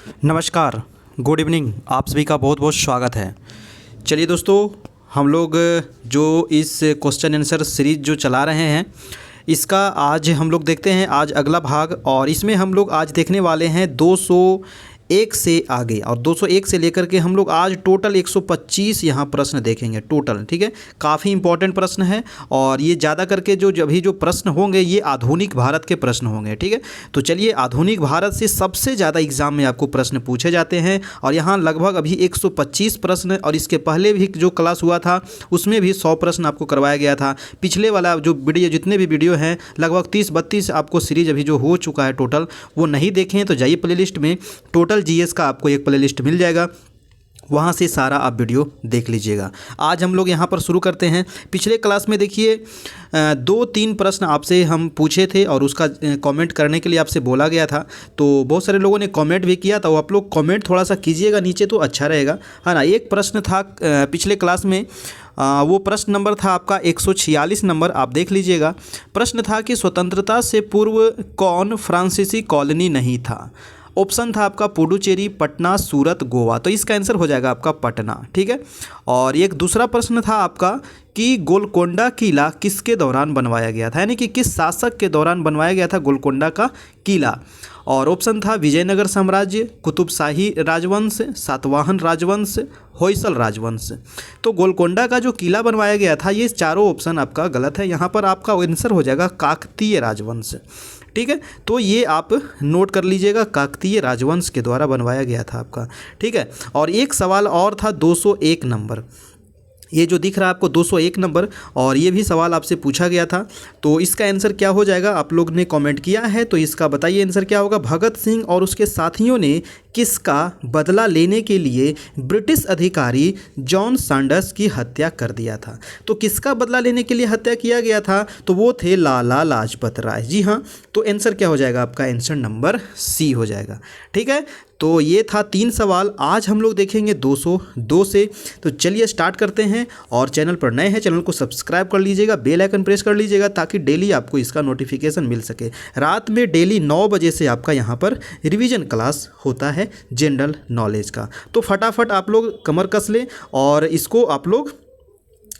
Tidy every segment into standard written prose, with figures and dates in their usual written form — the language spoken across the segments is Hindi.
नमस्कार, गुड इवनिंग। आप सभी का बहुत बहुत स्वागत है। चलिए दोस्तों, हम लोग जो इस क्वेश्चन आंसर सीरीज जो चला रहे हैं, इसका आज हम लोग देखते हैं आज अगला भाग। और इसमें हम लोग आज देखने वाले हैं 201 से आगे, और 201 से लेकर के हम लोग आज टोटल 125 यहाँ प्रश्न देखेंगे टोटल। ठीक है, काफ़ी इंपॉर्टेंट प्रश्न है और ये ज़्यादा करके जो प्रश्न होंगे ये आधुनिक भारत के प्रश्न होंगे। ठीक है, तो चलिए, आधुनिक भारत से सबसे ज़्यादा एग्जाम में आपको प्रश्न पूछे जाते हैं और यहाँ लगभग अभी 125 प्रश्न, और इसके पहले भी जो क्लास हुआ था उसमें भी 100 प्रश्न आपको करवाया गया था। पिछले वाला जो वीडियो, जितने भी वीडियो हैं लगभग 30-32 आपको सीरीज अभी जो हो चुका है टोटल, वो नहीं देखे हैं तो जाइए प्लेलिस्ट में, टोटल जीएस का आपको एक प्लेलिस्ट मिल जाएगा, वहाँ से सारा आप वीडियो देख लीजिएगा। आज हम लोग यहाँ पर शुरू करते हैं। पिछले क्लास में देखिए 2-3 प्रश्न आपसे हम पूछे थे और उसका कमेंट करने के लिए आपसे बोला गया था, तो बहुत सारे लोगों ने कमेंट भी किया था। वो आप लोग कमेंट थोड़ा सा कीजिएगा नीचे तो अच्छा रहेगा, है ना। एक प्रश्न था पिछले क्लास में, वो प्रश्न नंबर था आपका 146 नंबर, आप देख लीजिएगा। प्रश्न था कि स्वतंत्रता से पूर्व कौन फ्रांसीसी कॉलोनी नहीं था। ऑप्शन था आपका पुडुचेरी, पटना, सूरत, गोवा। तो इसका आंसर हो जाएगा आपका पटना। ठीक है, और एक दूसरा प्रश्न था आपका कि गोलकोंडा किला किसके दौरान बनवाया गया था, यानी कि किस शासक के दौरान बनवाया गया था गोलकोंडा का किला। और ऑप्शन था विजयनगर साम्राज्य, कुतुबशाही राजवंश, सातवाहन राजवंश, होयसल राजवंश। तो गोलकोंडा का जो किला बनवाया गया था, ये चारों ऑप्शन आपका गलत है। यहाँ पर आपका आंसर हो जाएगा काकतीय राजवंश। ठीक है, तो ये आप नोट कर लीजिएगा, काकतीय राजवंश के द्वारा बनवाया गया था आपका। ठीक है, और एक सवाल और था 201 नंबर, ये जो दिख रहा है आपको 201 नंबर, और ये भी सवाल आपसे पूछा गया था। तो इसका आंसर क्या हो जाएगा, आप लोग ने कमेंट किया है तो इसका बताइए आंसर क्या होगा। भगत सिंह और उसके साथियों ने किसका बदला लेने के लिए ब्रिटिश अधिकारी जॉन सैंडर्स की हत्या कर दिया था। तो किसका बदला लेने के लिए हत्या किया गया था, तो वो थे लाला लाजपत राय। जी हाँ, तो आंसर क्या हो जाएगा आपका, आंसर नंबर सी हो जाएगा। ठीक है, तो ये था 3 सवाल। आज हम लोग देखेंगे 202 से। तो चलिए स्टार्ट करते हैं, और चैनल पर नए हैं चैनल को सब्सक्राइब कर लीजिएगा, बेल आइकन प्रेस कर लीजिएगा ताकि डेली आपको इसका नोटिफिकेशन मिल सके। रात में डेली 9 बजे से आपका यहाँ पर रिवीजन क्लास होता है जनरल नॉलेज का। तो फटाफट आप लोग कमर कस लें और इसको आप लोग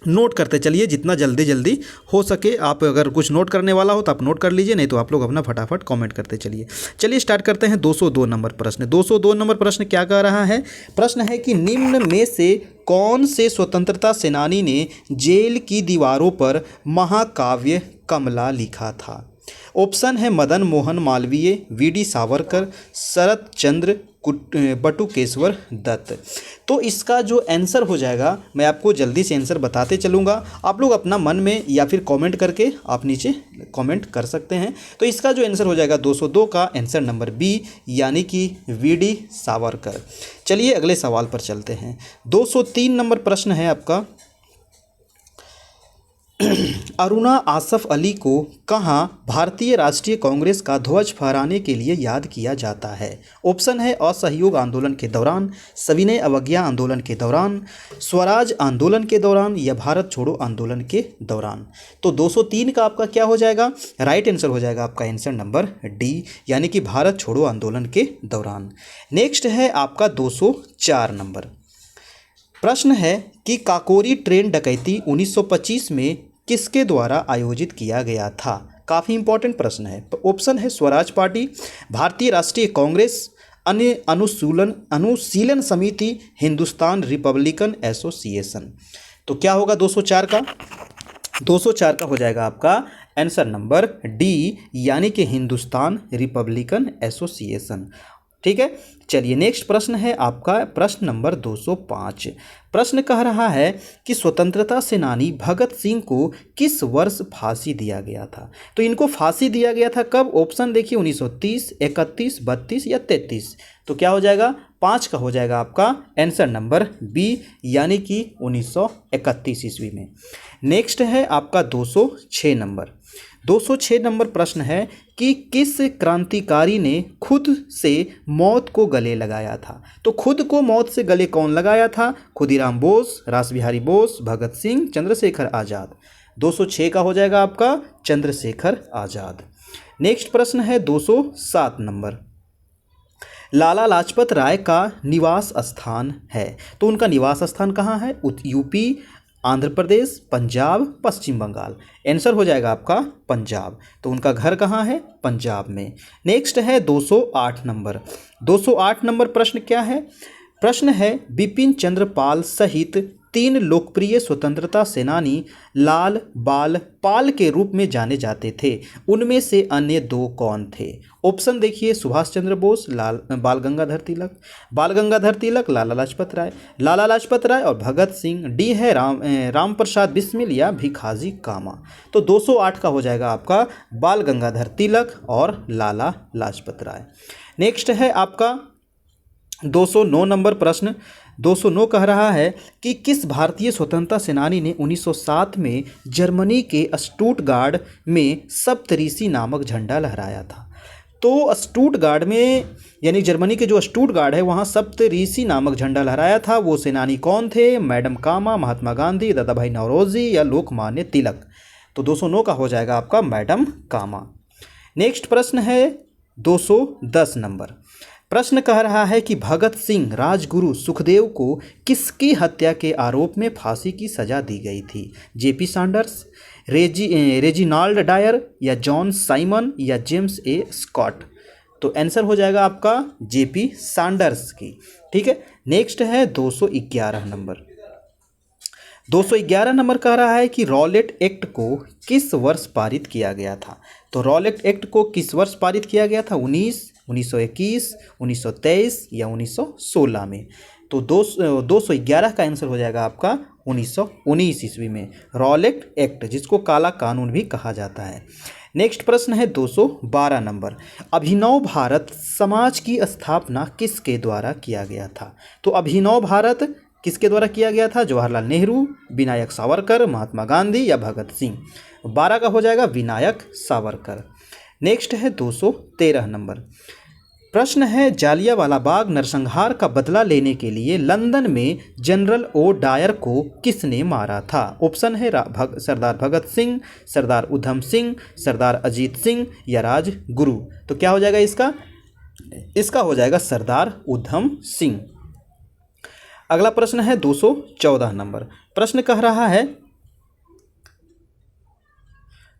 नोट करते चलिए जितना जल्दी हो सके। आप अगर कुछ नोट करने वाला हो तो आप नोट कर लीजिए, नहीं तो आप लोग अपना फटाफट कमेंट करते चलिए। चलिए स्टार्ट करते हैं 202 नंबर प्रश्न। 202 नंबर प्रश्न क्या कह रहा है, प्रश्न है कि निम्न में से कौन से स्वतंत्रता सेनानी ने जेल की दीवारों पर महाकाव्य कमला लिखा था। ऑप्शन है मदन मोहन मालवीय, वीडी सावरकर, शरत चंद्र बटुकेश्वर दत्त। तो इसका जो आंसर हो जाएगा, मैं आपको जल्दी से आंसर बताते चलूँगा, आप लोग अपना मन में या फिर कमेंट करके आप नीचे कमेंट कर सकते हैं। तो इसका जो आंसर हो जाएगा 202 का आंसर नंबर बी, यानी कि वीडी सावरकर। चलिए अगले सवाल पर चलते हैं। 203 नंबर प्रश्न है आपका, अरुणा आसफ अली को कहाँ भारतीय राष्ट्रीय कांग्रेस का ध्वज फहराने के लिए याद किया जाता है। ऑप्शन है असहयोग आंदोलन के दौरान, सविनय अवज्ञा आंदोलन के दौरान, स्वराज आंदोलन के दौरान, या भारत छोड़ो आंदोलन के दौरान। तो 203 का आपका क्या हो जाएगा, राइट आंसर हो जाएगा आपका आंसर नंबर डी, यानी कि भारत छोड़ो आंदोलन के दौरान। नेक्स्ट है आपका 204 नंबर प्रश्न है कि काकोरी ट्रेन डकैती 1925 में किसके द्वारा आयोजित किया गया था। काफ़ी इंपॉर्टेंट प्रश्न है। तो ऑप्शन है स्वराज पार्टी, भारतीय राष्ट्रीय कांग्रेस, अनुशीलन समिति, हिंदुस्तान रिपब्लिकन एसोसिएशन। तो क्या होगा 204 का, 204 का हो जाएगा आपका आंसर नंबर डी, यानी कि हिंदुस्तान रिपब्लिकन एसोसिएशन। ठीक है, चलिए नेक्स्ट प्रश्न है आपका प्रश्न नंबर 205। प्रश्न कह रहा है कि स्वतंत्रता सेनानी भगत सिंह को किस वर्ष फांसी दिया गया था। तो इनको फांसी दिया गया था कब, ऑप्शन देखिए 1930, 31, 32 या 33। तो क्या हो जाएगा, 5 का हो जाएगा आपका आंसर नंबर बी, यानी कि 1931 ईस्वी में। नेक्स्ट है आपका 206 नंबर। 206 नंबर प्रश्न है कि किस क्रांतिकारी ने खुद से मौत को गले लगाया था। तो खुद को मौत से गले कौन लगाया था, खुदीराम बोस, रासबिहारी बोस, भगत सिंह, चंद्रशेखर आज़ाद। 206 का हो जाएगा आपका चंद्रशेखर आज़ाद। नेक्स्ट प्रश्न है 207 नंबर। लाला लाजपत राय का निवास स्थान है, तो उनका निवास स्थान कहाँ है? यूपी, आंध्र प्रदेश, पंजाब, पश्चिम बंगाल। आंसर हो जाएगा आपका पंजाब। तो उनका घर कहाँ है? पंजाब में। नेक्स्ट है 208 नंबर। 208 नंबर प्रश्न क्या है? प्रश्न है बिपिन चंद्र पाल सहित 3 लोकप्रिय स्वतंत्रता सेनानी लाल बाल पाल के रूप में जाने जाते थे, उनमें से अन्य 2 कौन थे? ऑप्शन देखिए, सुभाष चंद्र बोस, बाल गंगाधर तिलक, लाला लाजपत राय और भगत सिंह। डी है राम प्रसाद बिस्मिल या भिखाजी कामा। तो 208 का हो जाएगा आपका बाल गंगाधर तिलक और लाला लाजपत राय। नेक्स्ट है आपका 209 नंबर प्रश्न। 209 कह रहा है कि किस भारतीय स्वतंत्रता सेनानी ने 1907 में जर्मनी के स्टुटगार्ड में सप्तऋषि नामक झंडा लहराया था? तो स्टुटगार्ड में, यानी जर्मनी के जो स्टुटगार्ड है वहाँ सप्तऋषि नामक झंडा लहराया था। वो सेनानी कौन थे? मैडम कामा, महात्मा गांधी, दादा भाई नौरोजी या लोकमान्य तिलक। तो 209 का हो जाएगा आपका मैडम कामा। नेक्स्ट प्रश्न है 210 नंबर। प्रश्न कह रहा है कि भगत सिंह राजगुरु सुखदेव को किसकी हत्या के आरोप में फांसी की सजा दी गई थी? जेपी सैंडर्स, रेजिनाल्ड डायर या जॉन साइमन या जेम्स ए स्कॉट। तो आंसर हो जाएगा आपका जेपी सैंडर्स की। ठीक है। नेक्स्ट है 211 नंबर। 211 नंबर कह रहा है कि रॉलेट एक्ट को किस वर्ष पारित किया गया था? तो रॉलेट एक्ट को किस वर्ष पारित किया गया था? 1921, 1923 या 1916 में। तो 211 का आंसर हो जाएगा आपका 1919 ईस्वी में। रॉलेट एक्ट, जिसको काला कानून भी कहा जाता है। नेक्स्ट प्रश्न है 212 नंबर। अभिनव भारत समाज की स्थापना किसके द्वारा किया गया था? तो अभिनव भारत किसके द्वारा किया गया था? जवाहरलाल नेहरू, विनायक सावरकर, महात्मा गांधी या भगत सिंह। 12 का हो जाएगा विनायक सावरकर। नेक्स्ट है 213 नंबर। प्रश्न है जालियांवाला बाग नरसंहार का बदला लेने के लिए लंदन में जनरल ओ डायर को किसने मारा था? ऑप्शन है सरदार भगत सिंह, सरदार उधम सिंह, सरदार अजीत सिंह या राजगुरु। तो क्या हो जाएगा इसका? इसका हो जाएगा सरदार उधम सिंह। अगला प्रश्न है 214 नंबर। प्रश्न कह रहा है,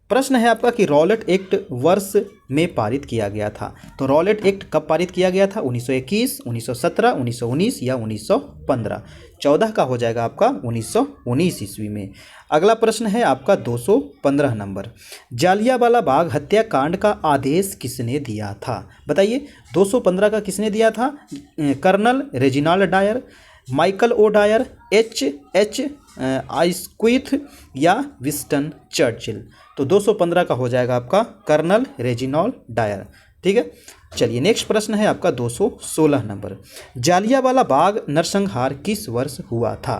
प्रश्न है आपका कि रॉलेट एक्ट वर्ष में पारित किया गया था। तो रॉलेट एक्ट कब पारित किया गया था? 1921, 1917, 1919 या 1915। 14 का हो जाएगा आपका 1919 ईस्वी में। अगला प्रश्न है आपका 215 नंबर। जालियांवाला बाग हत्याकांड का आदेश किसने दिया था? बताइए। 215 का किसने दिया था? Colonel Reginald Dyer, Michael O Dyer, H Asquith या विंस्टन चर्चिल। तो 215 का हो जाएगा आपका कर्नल रेजिनाल्ड डायर। ठीक है। चलिए नेक्स्ट प्रश्न है आपका 216 नंबर। जालियांवाला बाग नरसंहार किस वर्ष हुआ था?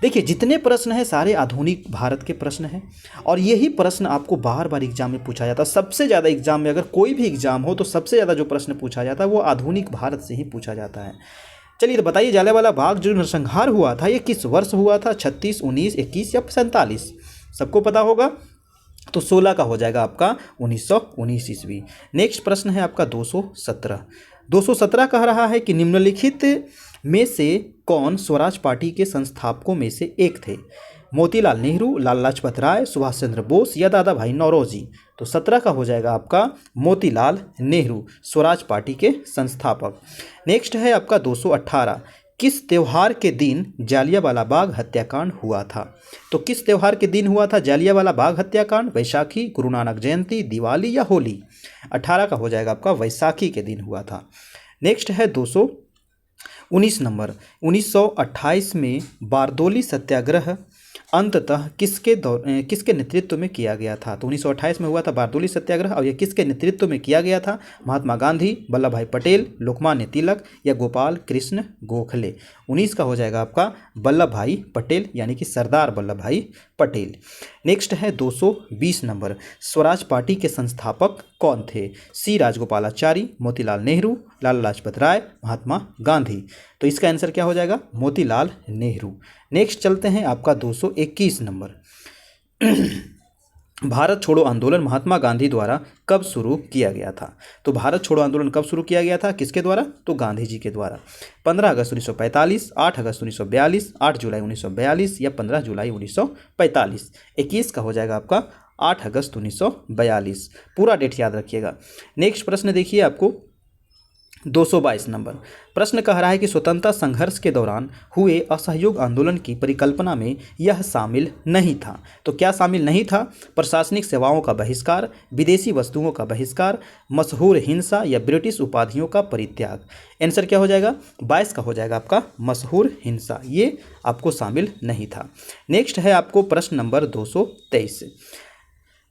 देखिए, जितने प्रश्न हैं सारे आधुनिक भारत के प्रश्न हैं और यही प्रश्न आपको बार बार एग्जाम में पूछा जाता है। सबसे ज़्यादा एग्जाम में, अगर कोई भी एग्जाम हो तो सबसे ज़्यादा जो प्रश्न पूछा जाता है वो आधुनिक भारत से ही पूछा जाता है। चलिए तो बताइए, जालियांवाला बाग जो नरसंहार हुआ था ये किस वर्ष हुआ था? 36, 19, 21 या 47? सबको पता होगा। तो 16 का हो जाएगा आपका 1919 ईस्वी। नेक्स्ट प्रश्न है आपका 217। 217 कह रहा है कि निम्नलिखित में से कौन स्वराज पार्टी के संस्थापकों में से एक थे? मोतीलाल नेहरू, लाला लाजपत राय, सुभाष चंद्र बोस या दादा भाई नौरोजी। तो 17 का हो जाएगा आपका मोतीलाल नेहरू, स्वराज पार्टी के संस्थापक। नेक्स्ट है आपका 218। किस त्यौहार के दिन जालियांवाला बाग हत्याकांड हुआ था? तो किस त्यौहार के दिन हुआ था जालियांवाला बाग हत्याकांड? वैशाखी, गुरु नानक जयंती, दिवाली या होली? 18 का हो जाएगा आपका वैशाखी के दिन हुआ था। नेक्स्ट है 219 नंबर। 1928 में बारदोली सत्याग्रह अंततः किसके नेतृत्व में किया गया था? तो 1928 में हुआ था बारदोली सत्याग्रह और यह किसके नेतृत्व में किया गया था? महात्मा गांधी, वल्लभ भाई पटेल, लोकमान्य तिलक या गोपाल कृष्ण गोखले। 19 का हो जाएगा आपका वल्लभ भाई पटेल, यानी कि सरदार वल्लभ भाई पटेल। नेक्स्ट है 220 नंबर। स्वराज पार्टी के संस्थापक कौन थे? सी राजगोपालाचारी, मोतीलाल नेहरू, लाला लाजपत राय, महात्मा गांधी। तो इसका आंसर क्या हो जाएगा? मोतीलाल नेहरू। नेक्स्ट चलते हैं आपका 221 नंबर। भारत छोड़ो आंदोलन महात्मा गांधी द्वारा कब शुरू किया गया था? तो भारत छोड़ो आंदोलन कब शुरू किया गया था, किसके द्वारा? तो गांधी जी के द्वारा। 15 अगस्त 1945, 8 अगस्त 1942, 8 जुलाई 1942 या 15 जुलाई 1945। 21 का हो जाएगा आपका 8 अगस्त 1942। पूरा डेट याद रखिएगा। नेक्स्ट प्रश्न देखिए आपको 222 नंबर प्रश्न कह रहा है कि स्वतंत्रता संघर्ष के दौरान हुए असहयोग आंदोलन की परिकल्पना में यह शामिल नहीं था। तो क्या शामिल नहीं था? प्रशासनिक सेवाओं का बहिष्कार, विदेशी वस्तुओं का बहिष्कार, मशहूर हिंसा या ब्रिटिश उपाधियों का परित्याग। आंसर क्या हो जाएगा? 22 का हो जाएगा आपका मशहूर हिंसा, ये आपको शामिल नहीं था। नेक्स्ट है आपको प्रश्न नंबर 223।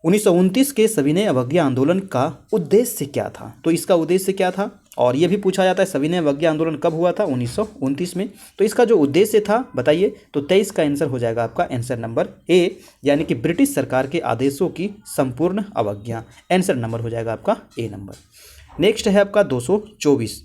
1929 के सविनय अवज्ञा आंदोलन का उद्देश्य क्या था? तो इसका उद्देश्य क्या था? और ये भी पूछा जाता है सविनय अवज्ञा आंदोलन कब हुआ था? 1929 में। तो इसका जो उद्देश्य था बताइए। तो 23 का आंसर हो जाएगा आपका आंसर नंबर ए, यानी कि ब्रिटिश सरकार के आदेशों की संपूर्ण अवज्ञा। आंसर नंबर हो जाएगा आपका ए नंबर। नेक्स्ट है आपका 224।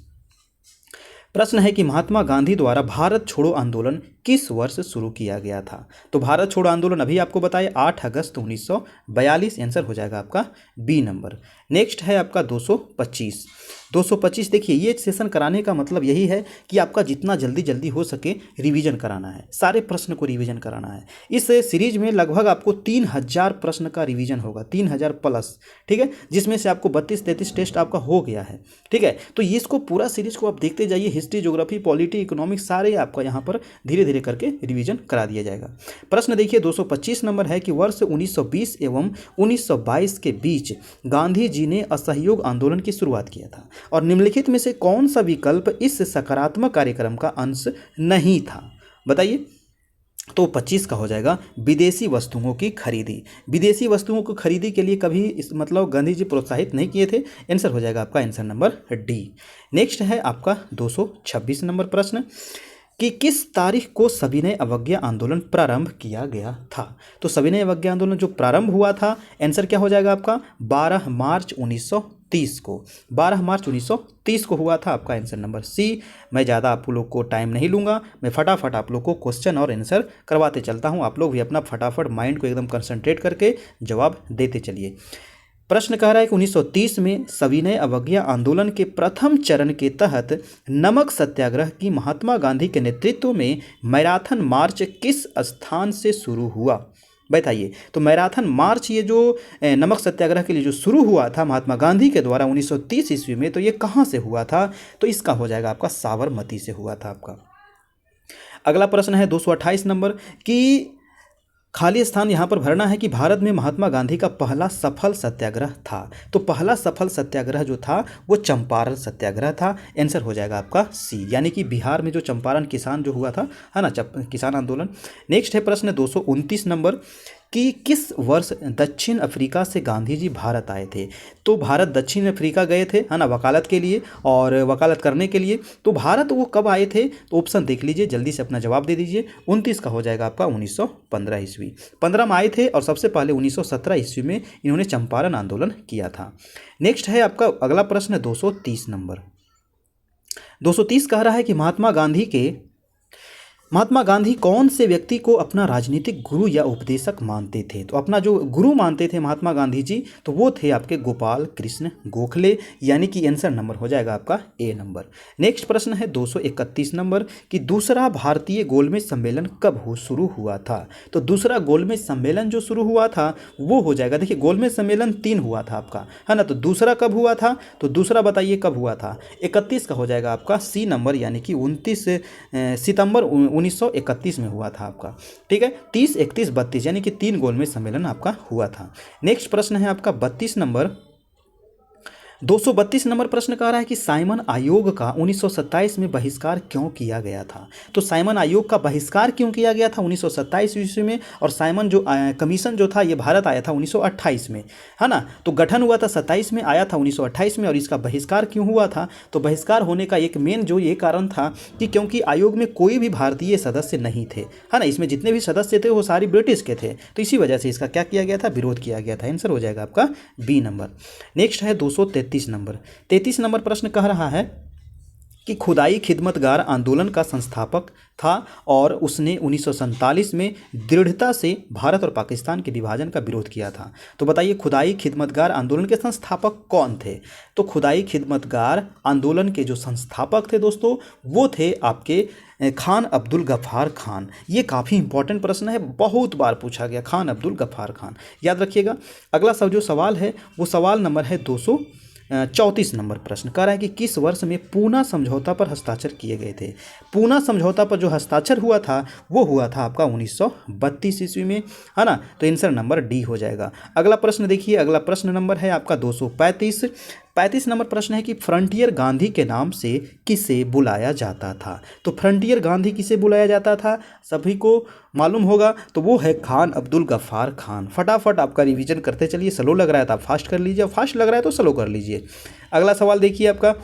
प्रश्न है कि महात्मा गांधी द्वारा भारत छोड़ो आंदोलन किस वर्ष शुरू किया गया था? तो भारत छोड़ो आंदोलन अभी आपको बताए 8 अगस्त 1942। आंसर हो जाएगा आपका बी नंबर। नेक्स्ट है आपका 225। 225 देखिए, ये सेशन कराने का मतलब यही है कि आपका जितना जल्दी जल्दी हो सके रिवीजन कराना है, सारे प्रश्न को रिवीजन कराना है। इस सीरीज में लगभग आपको 3000 प्रश्न का रिवीजन होगा, 3000 प्लस, ठीक है, जिसमें से आपको 32-33 टेस्ट आपका हो गया है, ठीक है। तो इसको पूरा सीरीज को आप देखते जाइए, हिस्ट्री, ज्योग्राफी, पॉलिटी, इकोनॉमिक्स सारे आपका यहाँ पर धीरे धीरे करके रिवीजन करा दिया जाएगा। प्रश्न देखिए 225 नंबर है कि वर्ष 1920 एवं 1922 के बीच गांधी जी ने असहयोग आंदोलन की शुरुआत किया था और निम्नलिखित में से कौन सा विकल्प इस सकारात्मक कार्यक्रम का अंश नहीं था? बताइए। तो 25 का हो जाएगा विदेशी वस्तुओं की खरीदी। विदेशी वस्तुओं को खरीदी के लिए कभी मतलब गांधी जी प्रोत्साहित नहीं किए थे। आंसर हो जाएगा आपका आंसर नंबर डी। नेक्स्ट है आपका 226 नंबर प्रश्न कि किस तारीख को सविनय अवज्ञा आंदोलन प्रारंभ किया गया था? तो सविनय अवज्ञा आंदोलन जो प्रारंभ हुआ था, आंसर क्या हो जाएगा आपका 12 मार्च 1930 को। 12 मार्च 1930 को हुआ था, आपका आंसर नंबर सी। मैं ज़्यादा आप लोग को टाइम नहीं लूँगा, मैं फटाफट आप लोग को क्वेश्चन और आंसर करवाते चलता हूँ। आप लोग भी अपना फटाफट माइंड को एकदम कंसंट्रेट करके जवाब देते चलिए। प्रश्न कह रहा है कि 1930 में सविनय अवज्ञा आंदोलन के प्रथम चरण के तहत नमक सत्याग्रह की महात्मा गांधी के नेतृत्व में मैराथन मार्च किस स्थान से शुरू हुआ? बताइए। तो मैराथन मार्च ये जो नमक सत्याग्रह के लिए जो शुरू हुआ था महात्मा गांधी के द्वारा 1930 ईस्वी में, तो ये कहाँ से हुआ था? तो इसका हो जाएगा आपका साबरमती से हुआ था आपका। अगला प्रश्न है 228 नंबर कि खाली स्थान यहाँ पर भरना है कि भारत में महात्मा गांधी का पहला सफल सत्याग्रह था। तो पहला सफल सत्याग्रह जो था वो चंपारण सत्याग्रह था। आंसर हो जाएगा आपका सी, यानी कि बिहार में जो चंपारण किसान जो हुआ था, है ना, किसान आंदोलन। नेक्स्ट है प्रश्न 229 नंबर कि किस वर्ष दक्षिण अफ्रीका से गांधी जी भारत आए थे? तो भारत दक्षिण अफ्रीका गए थे, है ना, वकालत के लिए और वकालत करने के लिए। तो भारत वो कब आए थे? तो ऑप्शन देख लीजिए, जल्दी से अपना जवाब दे दीजिए। 29 का हो जाएगा आपका 1915 ईस्वी। 15 में आए थे और सबसे पहले 1917 ईस्वी में इन्होंने चंपारण आंदोलन किया था। नेक्स्ट है आपका अगला प्रश्न 230 नंबर। 230 कह रहा है कि महात्मा गांधी कौन से व्यक्ति को अपना राजनीतिक गुरु या उपदेशक मानते थे? तो अपना जो गुरु मानते थे महात्मा गांधी जी, तो वो थे आपके गोपाल कृष्ण गोखले, यानी कि आंसर नंबर हो जाएगा आपका ए नंबर। नेक्स्ट प्रश्न है 231 नंबर कि दूसरा भारतीय गोलमेज सम्मेलन कब शुरू हुआ था? तो दूसरा गोलमेज सम्मेलन जो शुरू हुआ था वो हो जाएगा, देखिए गोलमेज सम्मेलन 3 हुआ था आपका, है ना, तो दूसरा कब हुआ था? तो दूसरा बताइए कब हुआ था? 31 का हो जाएगा आपका सी नंबर, यानी कि 29 सितंबर 1931 में हुआ था आपका, ठीक है। 30, 31, 32 यानी कि 3 गोलमेज सम्मेलन आपका हुआ था। नेक्स्ट प्रश्न है आपका 32 नंबर। 232 नंबर प्रश्न कह रहा है कि साइमन आयोग का 1927 में बहिष्कार क्यों किया गया था? तो साइमन आयोग का बहिष्कार क्यों किया गया था 1927 ईस्वी में? और साइमन जो कमीशन जो था ये भारत आया था 1928 में, है ना। तो गठन हुआ था 27 में, आया था 1928 में। और इसका बहिष्कार क्यों हुआ था? तो बहिष्कार होने का एक मेन जो ये कारण था कि क्योंकि आयोग में कोई भी भारतीय सदस्य नहीं थे, है ना, इसमें जितने भी सदस्य थे वो सारी ब्रिटिश के थे। तो इसी वजह से इसका क्या किया गया था? विरोध किया गया था। आंसर हो जाएगा आपका बी नंबर। नेक्स्ट है 233 नंबर। 33 नंबर प्रश्न कह रहा है कि खुदाई खिदमतगार आंदोलन का संस्थापक था और उसने 1947 में दृढ़ता से भारत और पाकिस्तान के विभाजन का विरोध किया था। तो बताइए खुदाई खिदमतगार आंदोलन के संस्थापक कौन थे? तो खुदाई खिदमतगार आंदोलन के जो संस्थापक थे दोस्तों वो थे आपके खान अब्दुल गफ्फार खान। ये काफ़ी इंपॉर्टेंट प्रश्न है, बहुत बार पूछा गया, खान अब्दुल गफ्फार खान, याद रखिएगा। अगला सब जो सवाल है वो सवाल नंबर है 234 नंबर प्रश्न कह रहा है कि किस वर्ष में पूना समझौता पर हस्ताक्षर किए गए थे? पूना समझौता पर जो हस्ताक्षर हुआ था वो हुआ था आपका 1932 ईस्वी में, है ना। तो आंसर नंबर डी हो जाएगा। अगला प्रश्न देखिए, अगला प्रश्न नंबर है आपका 235 नंबर प्रश्न है कि फ्रंटियर गांधी के नाम से किसे बुलाया जाता था? तो फ्रंटियर गांधी किसे बुलाया जाता था सभी को मालूम होगा, तो वो है खान अब्दुल गफ्फार खान। फटाफट आपका रिवीजन करते चलिए, स्लो लग रहा है तो आप फास्ट कर लीजिए, फास्ट लग रहा है तो स्लो कर लीजिए। अगला सवाल देखिए आपका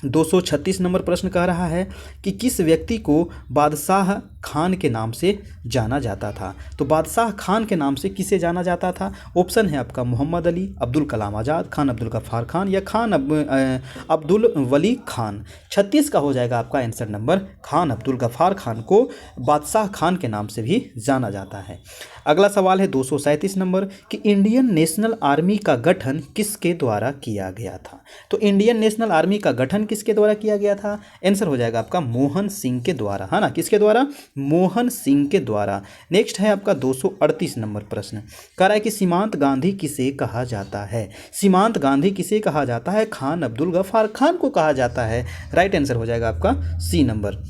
236 नंबर प्रश्न कह रहा है कि किस व्यक्ति को बादशाह खान के नाम से जाना जाता था? तो बादशाह खान के नाम से किसे जाना जाता था? ऑप्शन है आपका मोहम्मद अली, अब्दुल कलाम आज़ाद, खान अब्दुल गफ्फार खान या खान अब्दुल वली खान। 36 का हो जाएगा आपका आंसर नंबर। खान अब्दुल गफ्फार खान को बादशाह खान के नाम से भी जाना जाता है। अगला सवाल है 237 नंबर कि इंडियन नेशनल आर्मी का गठन किसके द्वारा किया गया था? तो इंडियन नेशनल आर्मी का गठन किसके द्वारा किया गया था? आंसर हो जाएगा आपका मोहन सिंह के द्वारा, है ना। किसके द्वारा? मोहन सिंह के द्वारा। नेक्स्ट है आपका 238 नंबर प्रश्न कह रहा है कि सीमांत गांधी किसे कहा जाता है? सीमांत गांधी किसे कहा जाता है? खान अब्दुल गफ्फार खान को कहा जाता है। राइट आंसर हो जाएगा आपका सी नंबर।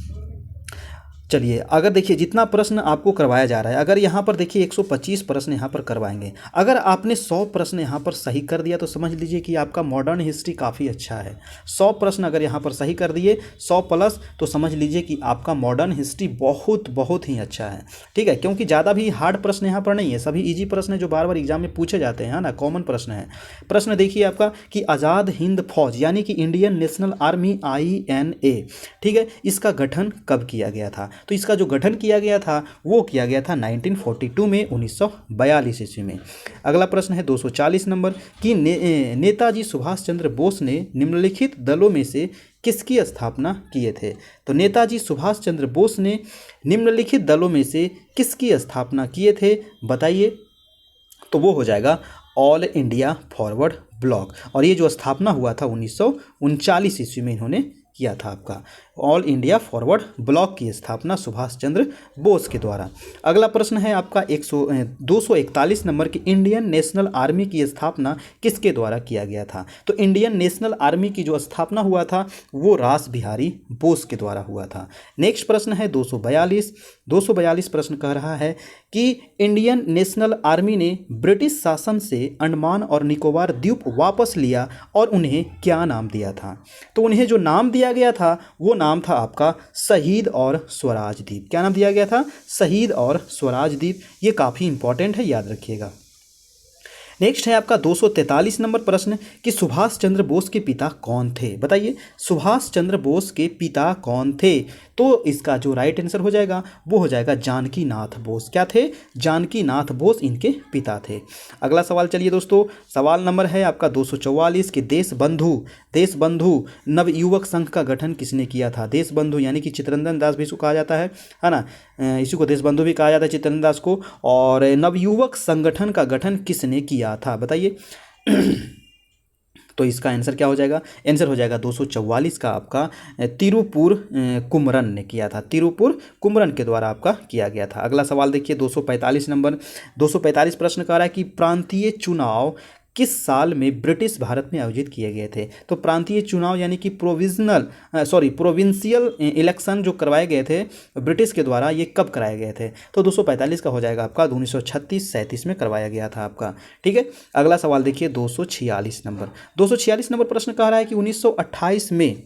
चलिए अगर देखिए जितना प्रश्न आपको करवाया जा रहा है, अगर यहाँ पर देखिए 125 प्रश्न यहाँ पर करवाएंगे, अगर आपने 100 प्रश्न यहाँ पर सही कर दिया तो समझ लीजिए कि आपका मॉडर्न हिस्ट्री काफ़ी अच्छा है। 100 प्रश्न अगर यहाँ पर सही कर दिए 100 प्लस, तो समझ लीजिए कि आपका मॉडर्न हिस्ट्री बहुत बहुत ही अच्छा है, ठीक है। क्योंकि ज़्यादा भी हार्ड प्रश्न यहाँ पर नहीं है, सभी ईजी प्रश्न है जो बार बार एग्जाम में पूछे जाते हैं, है ना, कॉमन प्रश्न है। प्रश्न देखिए आपका कि आज़ाद हिंद फौज यानी कि इंडियन नेशनल आर्मी INA, ठीक है, इसका गठन कब किया गया था? तो इसका जो गठन किया गया था वो किया गया था 1942 में, 1942 ईस्वी में। अगला प्रश्न है 240 नंबर कि नेताजी सुभाष चंद्र बोस ने निम्नलिखित दलों में से किसकी स्थापना किए थे? तो नेताजी सुभाष चंद्र बोस ने निम्नलिखित दलों में से किसकी स्थापना किए थे बताइए? तो वो हो जाएगा ऑल इंडिया फॉरवर्ड ब्लॉक, और ये जो स्थापना हुआ था 1939 ईस्वी में इन्होंने किया था। आपका ऑल इंडिया फॉरवर्ड ब्लॉक की स्थापना सुभाष चंद्र बोस के द्वारा। अगला प्रश्न है आपका 241 नंबर की इंडियन नेशनल आर्मी की स्थापना किसके द्वारा किया गया था? तो इंडियन नेशनल आर्मी की जो स्थापना हुआ था वो रास बिहारी बोस के द्वारा हुआ था। नेक्स्ट प्रश्न है 242 प्रश्न कह रहा है कि इंडियन नेशनल आर्मी ने ब्रिटिश शासन से अंडमान और निकोबार द्वीप वापस लिया और उन्हें क्या नाम दिया था? तो उन्हें जो नाम दिया गया था वो नाम था आपका शहीद और स्वराज द्वीप। क्या नाम दिया गया था? शहीद और स्वराज द्वीप। ये काफ़ी इंपॉर्टेंट है, याद रखिएगा। नेक्स्ट है आपका 243 नंबर प्रश्न कि सुभाष चंद्र बोस के पिता कौन थे? बताइए सुभाष चंद्र बोस के पिता कौन थे? तो इसका जो राइट आंसर हो जाएगा वो हो जाएगा जानकी नाथ बोस। क्या थे? जानकी नाथ बोस इनके पिता थे। अगला सवाल चलिए दोस्तों, सवाल नंबर है आपका 244 कि देश बंधु नवयुवक संघ का गठन किसने किया था? देश बंधु यानी कि चित्तरंजन दास भी इसको कहा जाता है ना, इसी को देश बंधु भी कहा जाता है चित्तरंजन दास को। और नवयुवक संगठन का गठन किसने किया था बताइए? तो इसका आंसर क्या हो जाएगा? आंसर हो जाएगा 244 का आपका तिरुपुर कुमरन ने किया था। तिरुपुर कुमरन के द्वारा आपका किया गया था। अगला सवाल देखिए 245 नंबर 245 प्रश्न कह रहा है कि प्रांतीय चुनाव किस साल में ब्रिटिश भारत में आयोजित किए गए थे? तो प्रांतीय चुनाव यानी कि प्रोविंशियल इलेक्शन जो करवाए गए थे ब्रिटिश के द्वारा, ये कब कराए गए थे? तो 245 का हो जाएगा आपका 1936-37 में करवाया गया था आपका, ठीक है। अगला सवाल देखिए 246 नंबर प्रश्न कह रहा है कि 1928 में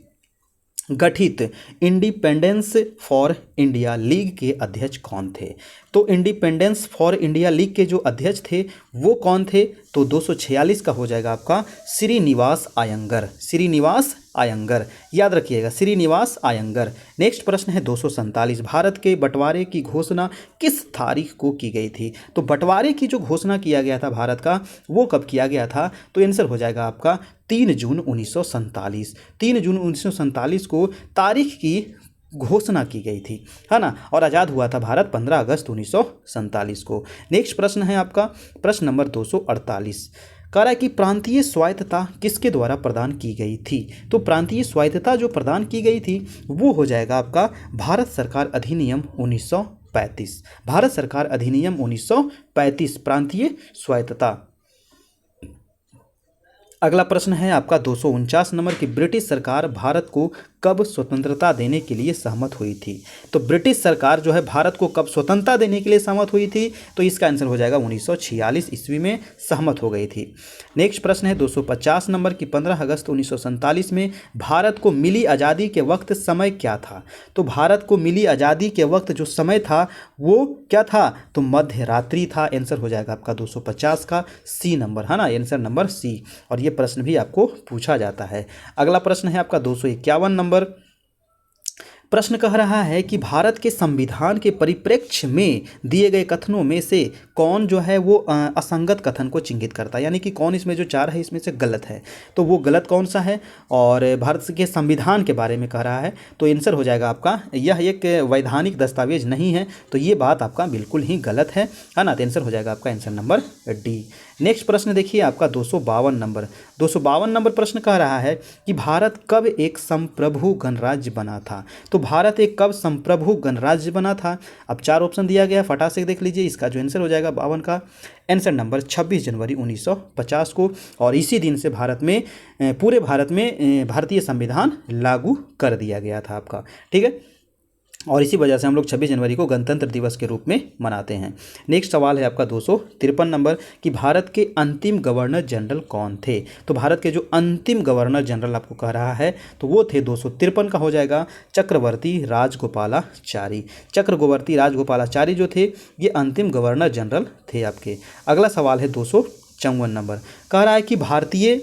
गठित इंडिपेंडेंस फॉर इंडिया लीग के अध्यक्ष कौन थे? तो इंडिपेंडेंस फॉर इंडिया लीग के जो अध्यक्ष थे वो कौन थे? तो 246 का हो जाएगा आपका श्रीनिवास अयंगर। श्रीनिवास अयंगर, याद रखिएगा, श्रीनिवास अयंगर। नेक्स्ट प्रश्न है 247, भारत के बंटवारे की घोषणा किस तारीख को की गई थी? तो बंटवारे की जो घोषणा किया गया था भारत का, वो कब किया गया था? तो आंसर हो जाएगा आपका 3 जून 1947। 3 जून 1947 को तारीख की घोषणा की गई थी, है ना। और आज़ाद हुआ था भारत 15 अगस्त 1947 को। नेक्स्ट प्रश्न है आपका प्रश्न नंबर 248, कह रहा है कि प्रांतीय स्वायत्तता किसके द्वारा प्रदान की गई थी? तो प्रांतीय स्वायत्तता जो प्रदान की गई थी वो हो जाएगा आपका भारत सरकार अधिनियम 1935। भारत सरकार अधिनियम 1935 प्रांतीय स्वायत्तता। अगला प्रश्न है आपका 249 नंबर की ब्रिटिश सरकार भारत को कब स्वतंत्रता देने के लिए सहमत हुई थी? तो ब्रिटिश सरकार जो है भारत को कब स्वतंत्रता देने के लिए सहमत हुई थी? तो इसका आंसर हो जाएगा 1946 ईस्वी में सहमत हो गई थी। नेक्स्ट प्रश्न है 250 नंबर की 15 अगस्त 1947 में भारत को मिली आज़ादी के वक्त समय क्या था? तो भारत को मिली आज़ादी के वक्त जो समय था वो क्या था? तो मध्य रात्रि था। आंसर हो जाएगा आपका 250 का सी नंबर, है ना, आंसर नंबर सी। और ये प्रश्न भी आपको पूछा जाता है। अगला प्रश्न है आपका 251 नंबर। प्रश्न कह रहा है कि भारत के संविधान के परिप्रेक्ष्य में दिए गए कथनों में से कौन जो है वो असंगत कथन को चिन्हित करता है, यानी कि कौन इसमें जो 4 है इसमें से गलत है, तो वो गलत कौन सा है? और भारत के संविधान के बारे में कह रहा है, तो आंसर हो जाएगा आपका यह एक वैधानिक दस्तावेज नहीं है, तो ये बात आपका बिल्कुल ही गलत है ना। तो आंसर हो जाएगा आपका आंसर नंबर डी। नेक्स्ट प्रश्न देखिए आपका 252 नंबर। 252 नंबर प्रश्न कह रहा है कि भारत कब एक संप्रभु गणराज्य बना था? तो भारत एक कब संप्रभु गणराज्य बना था? अब 4 ऑप्शन दिया गया, फटाक से देख लीजिए। इसका जो आंसर हो जाएगा 52 का आंसर नंबर 26 जनवरी 1950 को। और इसी दिन से भारत में पूरे भारत में भारतीय संविधान लागू कर दिया गया था आपका, ठीक है। और इसी वजह से हम लोग 26 जनवरी को गणतंत्र दिवस के रूप में मनाते हैं। नेक्स्ट सवाल है आपका 253 नंबर कि भारत के अंतिम गवर्नर जनरल कौन थे? तो भारत के जो अंतिम गवर्नर जनरल आपको कह रहा है तो वो थे 253 का हो जाएगा चक्रवर्ती राजगोपालाचारी। चक्रवर्ती राजगोपालाचारी जो थे ये अंतिम गवर्नर जनरल थे आपके। अगला सवाल है 254 नंबर, कह रहा है कि भारतीय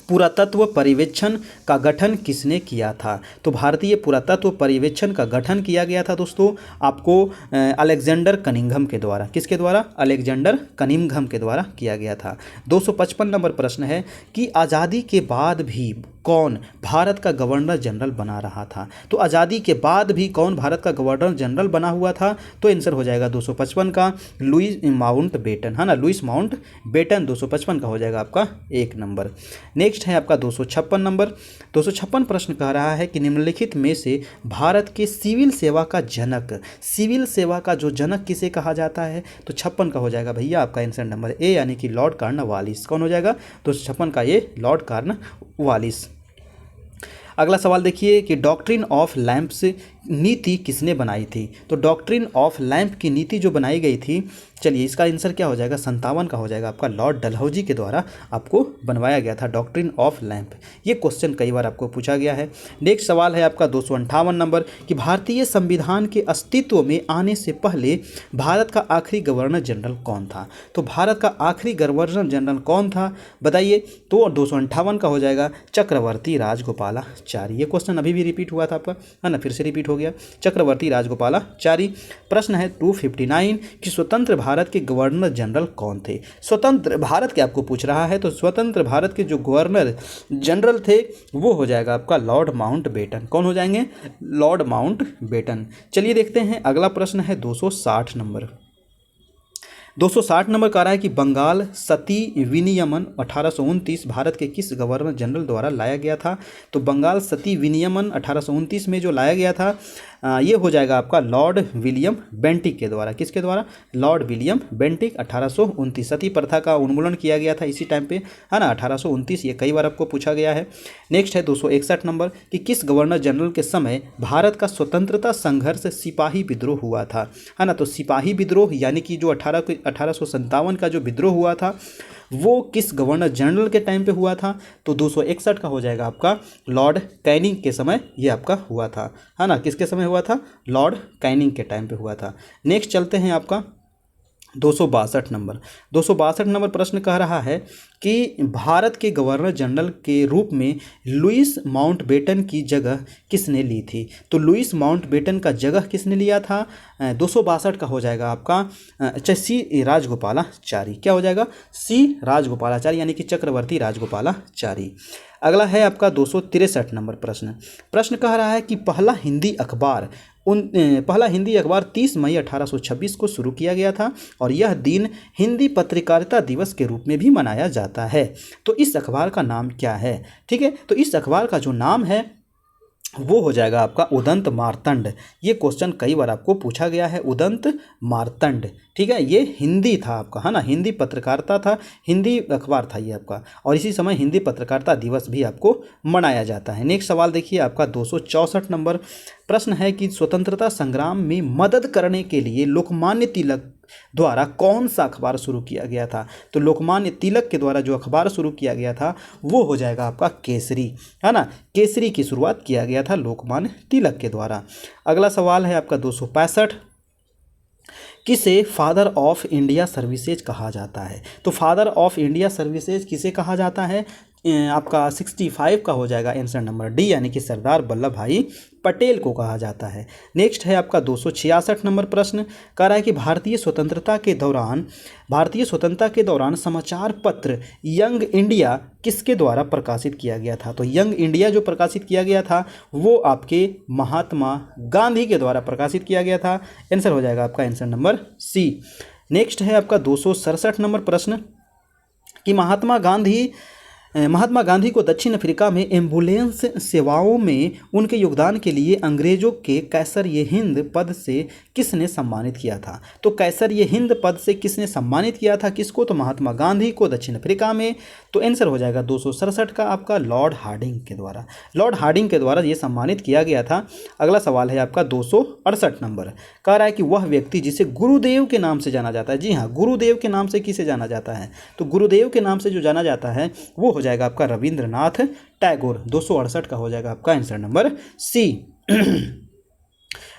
पुरातत्व पर्यवेक्षण का गठन किसने किया था? तो भारतीय पुरातत्व पर्यवेक्षण का गठन किया गया था दोस्तों आपको अलेक्जेंडर कनिंघम के द्वारा। किसके द्वारा? अलेक्जेंडर कनिंघम के द्वारा किया गया था। 255 नंबर प्रश्न है कि आज़ादी के बाद भी कौन भारत का गवर्नर जनरल बना रहा था? तो आज़ादी के बाद भी कौन भारत का गवर्नर जनरल बना हुआ था? तो आंसर हो जाएगा 255 का लुईस माउंट बेटन, है ना, लुईस माउंट बेटन 255 का हो जाएगा आपका 1 नंबर। नेक्स्ट है आपका 256 नंबर। 256 प्रश्न कह रहा है कि निम्नलिखित में से भारत के सिविल सेवा का जनक, सिविल सेवा का जो जनक किसे कहा जाता है? तो 56 का हो जाएगा भैया आपका आंसर नंबर ए, यानी कि लॉर्ड कॉर्नवालिस। कौन हो जाएगा? 256 का ये लॉर्ड कॉर्नवालिस। अगला सवाल देखिए कि डॉक्ट्रिन ऑफ लैंप्स नीति किसने बनाई थी? तो डॉक्ट्रिन ऑफ लैंप की नीति जो बनाई गई थी, चलिए इसका आंसर क्या हो जाएगा? 57 का हो जाएगा आपका लॉर्ड डलहौजी के द्वारा आपको बनवाया गया था डॉक्ट्रिन ऑफ लैंप। ये क्वेश्चन कई बार आपको पूछा गया है। नेक्स्ट सवाल है आपका 258 नंबर कि भारतीय संविधान के अस्तित्व में आने से पहले भारत का आखिरी गवर्नर जनरल कौन था? तो भारत का आखिरी गवर्नर जनरल कौन था बताइए? तो 258 का हो जाएगा चक्रवर्ती राजगोपालाचारी। ये क्वेश्चन अभी भी रिपीट हुआ था आपका, है ना, फिर से रिपीट हो गया, चक्रवर्ती राजगोपालाचारी। प्रश्न है 259 कि स्वतंत्र भारत के गवर्नर जनरल कौन थे? स्वतंत्र भारत के आपको पूछ रहा है, तो स्वतंत्र भारत के जो गवर्नर जनरल थे वो हो जाएगा आपका लॉर्ड माउंट बेटन। कौन हो जाएंगे? Lord Mountbatten. चलिए देखते हैं अगला प्रश्न है 260 नंबर। 260 नंबर कह रहा है कि बंगाल सती विनियमन 1829 भारत के किस गवर्नर जनरल द्वारा लाया गया था? तो बंगाल सती विनियमन 1829 में जो लाया गया था ये हो जाएगा आपका लॉर्ड विलियम बेंटिक के द्वारा। किसके द्वारा? Lord William Bentinck 1829। सती प्रथा का उन्मूलन किया गया था इसी टाइम पे, है ना, 1829। ये कई बार आपको पूछा गया है। नेक्स्ट है 261 नंबर कि किस गवर्नर जनरल के समय भारत का स्वतंत्रता संघर्ष सिपाही विद्रोह हुआ था? है ना, तो सिपाही विद्रोह यानी कि जो 1857 का जो विद्रोह हुआ था वो किस गवर्नर जनरल के टाइम पे हुआ था? तो 261 का हो जाएगा आपका लॉर्ड कैनिंग के समय ये आपका हुआ था, है ना। किसके समय हुआ था? लॉर्ड कैनिंग के टाइम पे हुआ था। नेक्स्ट चलते हैं आपका 262 नंबर। 262 नंबर प्रश्न कह रहा है कि भारत के गवर्नर जनरल के रूप में लुईस माउंटबेटन की जगह किसने ली थी? तो लुईस माउंटबेटन का जगह किसने लिया था? 262 का हो जाएगा आपका अच्छा सी राजगोपालाचारी। क्या हो जाएगा? सी राजगोपालाचारी, यानी कि चक्रवर्ती राजगोपालाचारी। अगला है आपका 263 नंबर प्रश्न कह रहा है कि पहला हिंदी अखबार 30 मई 1826 को शुरू किया गया था और यह दिन हिंदी पत्रकारिता दिवस के रूप में भी मनाया जाता है। तो इस अखबार का नाम क्या है? ठीक है, तो इस अखबार का जो नाम है वो हो जाएगा आपका उदंत मार्तंड। ये क्वेश्चन कई बार आपको पूछा गया है, उदंत मार्तंड। ठीक है, ये हिंदी था आपका, है ना, हिंदी पत्रकारिता था, हिंदी अखबार था ये आपका, और इसी समय हिंदी पत्रकारिता दिवस भी आपको मनाया जाता है। नेक्स्ट सवाल देखिए आपका 264 नंबर प्रश्न है कि स्वतंत्रता संग्राम में मदद करने के लिए लोकमान्य तिलक द्वारा कौन सा अखबार शुरू किया गया था? तो लोकमान्य तिलक के द्वारा जो अखबार शुरू किया गया था वो हो जाएगा आपका केसरी, है ना। केसरी की शुरुआत किया गया था लोकमान्य तिलक के द्वारा। अगला सवाल है आपका 265, किसे फादर ऑफ इंडिया सर्विसेज कहा जाता है? तो फादर ऑफ इंडिया सर्विसेज किसे कहा जाता है? आपका 65 का हो जाएगा आंसर नंबर डी, यानी कि सरदार वल्लभ भाई पटेल को कहा जाता है। नेक्स्ट है आपका 266 नंबर प्रश्न कह रहा है कि भारतीय स्वतंत्रता के दौरान समाचार पत्र यंग इंडिया किसके द्वारा प्रकाशित किया गया था? तो यंग इंडिया जो प्रकाशित किया गया था वो आपके महात्मा गांधी के द्वारा प्रकाशित किया गया था। आंसर हो जाएगा आपका आंसर नंबर सी। नेक्स्ट है आपका 267 नंबर प्रश्न कि महात्मा गांधी को दक्षिण अफ्रीका में एम्बुलेंस सेवाओं में उनके योगदान के लिए अंग्रेजों के कैसर-ए-हिंद पद से किसने सम्मानित किया था? तो कैसर-ए-हिंद पद से किसने सम्मानित किया था किसको? तो महात्मा गांधी को दक्षिण अफ्रीका में। तो आंसर हो जाएगा 267 का आपका लॉर्ड हार्डिंग के द्वारा। लॉर्ड हार्डिंग के द्वारा ये सम्मानित किया गया था। अगला सवाल है आपका 268 नंबर कह रहा है कि वह व्यक्ति जिसे गुरुदेव के नाम से जाना जाता है, जी हाँ, गुरुदेव के नाम से किसे जाना जाता है? तो गुरुदेव के नाम से जो जाना जाता है वो हो जाएगा आपका रविंद्रनाथ टैगोर। 268 का हो जाएगा आपका आंसर नंबर सी।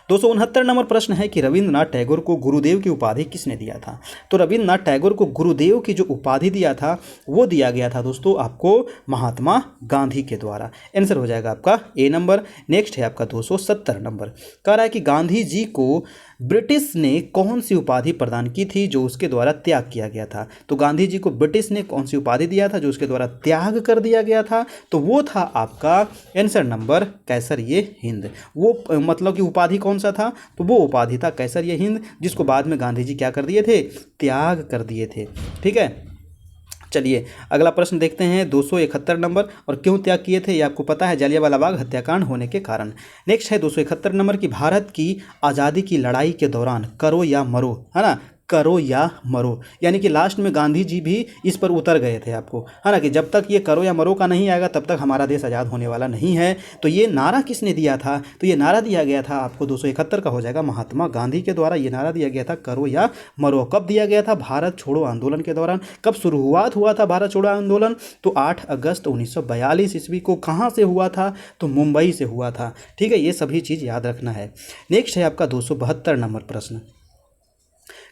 269 नंबर प्रश्न है कि रविंद्रनाथ टैगोर को गुरुदेव की उपाधि किसने दिया था? तो रविंद्रनाथ टैगोर को गुरुदेव की जो उपाधि दिया था वो दिया गया था दोस्तों आपको महात्मा गांधी के द्वारा। आंसर हो जाएगा आपका ए नंबर। नेक्स्ट है आपका 270 नंबर कह रहा है कि गांधी जी को ब्रिटिश ने कौन सी उपाधि प्रदान की थी जो उसके द्वारा त्याग किया गया था? तो गांधी जी को ब्रिटिश ने कौन सी उपाधि दिया था जो उसके द्वारा त्याग कर दिया गया था? तो वो था आपका आंसर नंबर कैसर-ए-हिंद। वो मतलब कि उपाधि कौन सा था? तो वो उपाधि था कैसर-ए-हिंद, जिसको बाद में गांधी जी क्या कर दिए थे? त्याग कर दिए थे। ठीक है, चलिए अगला प्रश्न देखते हैं 271 नंबर। और क्यों त्याग किए थे ये आपको पता है, जलियांवाला बाग हत्याकांड होने के कारण। नेक्स्ट है 271 नंबर की भारत की आज़ादी की लड़ाई के दौरान करो या मरो, है ना, करो या मरो, यानी कि लास्ट में गांधी जी भी इस पर उतर गए थे आपको, है ना, कि जब तक ये करो या मरो का नहीं आएगा तब तक हमारा देश आज़ाद होने वाला नहीं है। तो ये नारा किसने दिया था? तो ये नारा दिया गया था आपको 271 का हो जाएगा महात्मा गांधी के द्वारा। ये नारा दिया गया था करो या मरो। कब दिया गया था? भारत छोड़ो आंदोलन के दौरान। कब शुरुआत हुआ था भारत छोड़ो आंदोलन? तो 8 अगस्त 1942 ईस्वी को। कहाँ से हुआ था? तो मुंबई से हुआ था। ठीक है, ये सभी चीज़ याद रखना है। नेक्स्ट है आपका 272 नंबर प्रश्न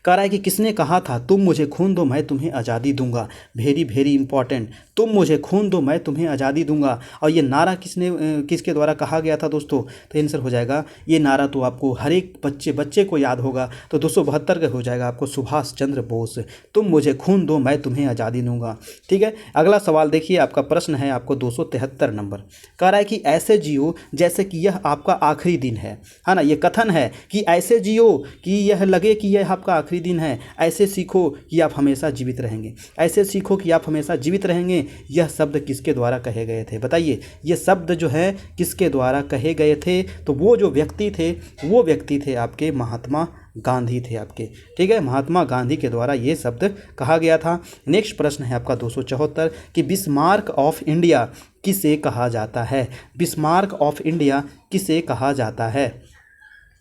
कह रहा है कि किसने कहा था तुम मुझे खून दो मैं तुम्हें आज़ादी दूंगा? वेरी वेरी इंपॉर्टेंट, तुम मुझे खून दो मैं तुम्हें आज़ादी दूंगा। और ये नारा किसके द्वारा कहा गया था दोस्तों? तो आंसर हो जाएगा, ये नारा तो आपको हर एक बच्चे को याद होगा। तो 272 का हो जाएगा आपको सुभाष चंद्र बोस, तुम मुझे खून दो मैं तुम्हें आज़ादी दूंगा। ठीक है, अगला सवाल देखिए, आपका प्रश्न है आपको 273 नंबर कह रहा है कि ऐसे जियो जैसे कि यह आपका आखिरी दिन है ना। ये कथन है कि ऐसे जियो कि यह लगे कि यह आपका आखिरी दिन है, ऐसे सीखो कि आप हमेशा जीवित रहेंगे, ऐसे सीखो कि आप हमेशा जीवित रहेंगे। यह शब्द किसके द्वारा कहे गए थे? बताइए, ये शब्द जो है किसके द्वारा कहे गए थे? तो वो जो व्यक्ति थे आपके महात्मा गांधी थे आपके। ठीक है, महात्मा गांधी के द्वारा ये शब्द कहा गया था। नेक्स्ट प्रश्न है आपका 274 कि बिस्मार्क ऑफ इंडिया किसे कहा जाता है? बिस्मार्क ऑफ इंडिया किसे कहा जाता है?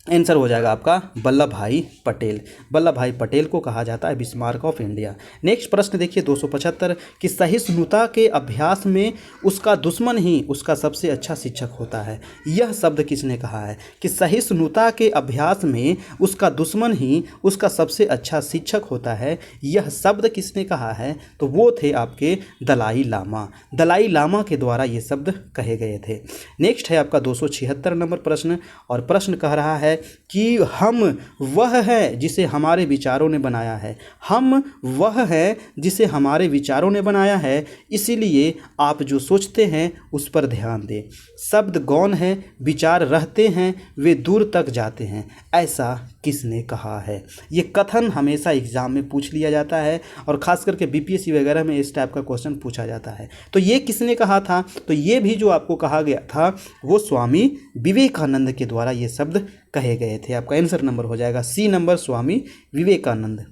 आंसर हो जाएगा आपका वल्लभ भाई पटेल। वल्लभ भाई पटेल को कहा जाता है बिस्मार्क ऑफ इंडिया। नेक्स्ट प्रश्न देखिए 275 कि सहिष्णुता के अभ्यास में उसका दुश्मन ही उसका सबसे अच्छा शिक्षक होता है। यह शब्द किसने कहा है कि सहिष्णुता के अभ्यास में उसका दुश्मन ही उसका सबसे अच्छा शिक्षक होता है। यह शब्द किसने कहा है? तो वो थे आपके दलाई लामा। दलाई लामा के द्वारा ये शब्द कहे गए थे। नेक्स्ट है आपका 276 नंबर प्रश्न, और प्रश्न कह रहा है कि हम वह है जिसे हमारे विचारों ने बनाया है। हम वह है जिसे हमारे विचारों ने बनाया है, इसीलिए आप जो सोचते हैं उस पर ध्यान दें। शब्द गौण है, विचार रहते हैं, वे दूर तक जाते हैं, ऐसा किसने कहा है? ये कथन हमेशा एग्जाम में पूछ लिया जाता है और ख़ास करके बीपीएससी वगैरह में इस टाइप का क्वेश्चन पूछा जाता है। तो ये किसने कहा था? तो ये भी जो आपको कहा गया था वो स्वामी विवेकानंद के द्वारा ये शब्द कहे गए थे। आपका आंसर नंबर हो जाएगा सी नंबर, स्वामी विवेकानंद।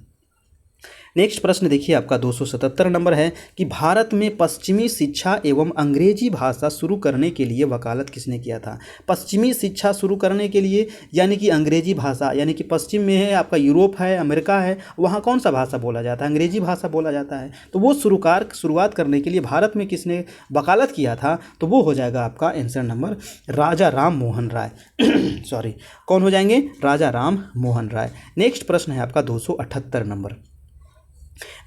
नेक्स्ट प्रश्न देखिए आपका 277 नंबर है कि भारत में पश्चिमी शिक्षा एवं अंग्रेजी भाषा शुरू करने के लिए वकालत किसने किया था? पश्चिमी शिक्षा शुरू करने के लिए यानी कि अंग्रेजी भाषा, यानी कि पश्चिम में है आपका यूरोप है, अमेरिका है, वहाँ कौन सा भाषा बोला जाता है? अंग्रेजी भाषा बोला जाता है। तो वो शुरुआत करने के लिए भारत में किसने वकालत किया था? तो वो हो जाएगा आपका आंसर नंबर राजा राम मोहन राय सॉरी, कौन हो जाएंगे? राजा राम मोहन राय। नेक्स्ट प्रश्न है आपका 278 नंबर,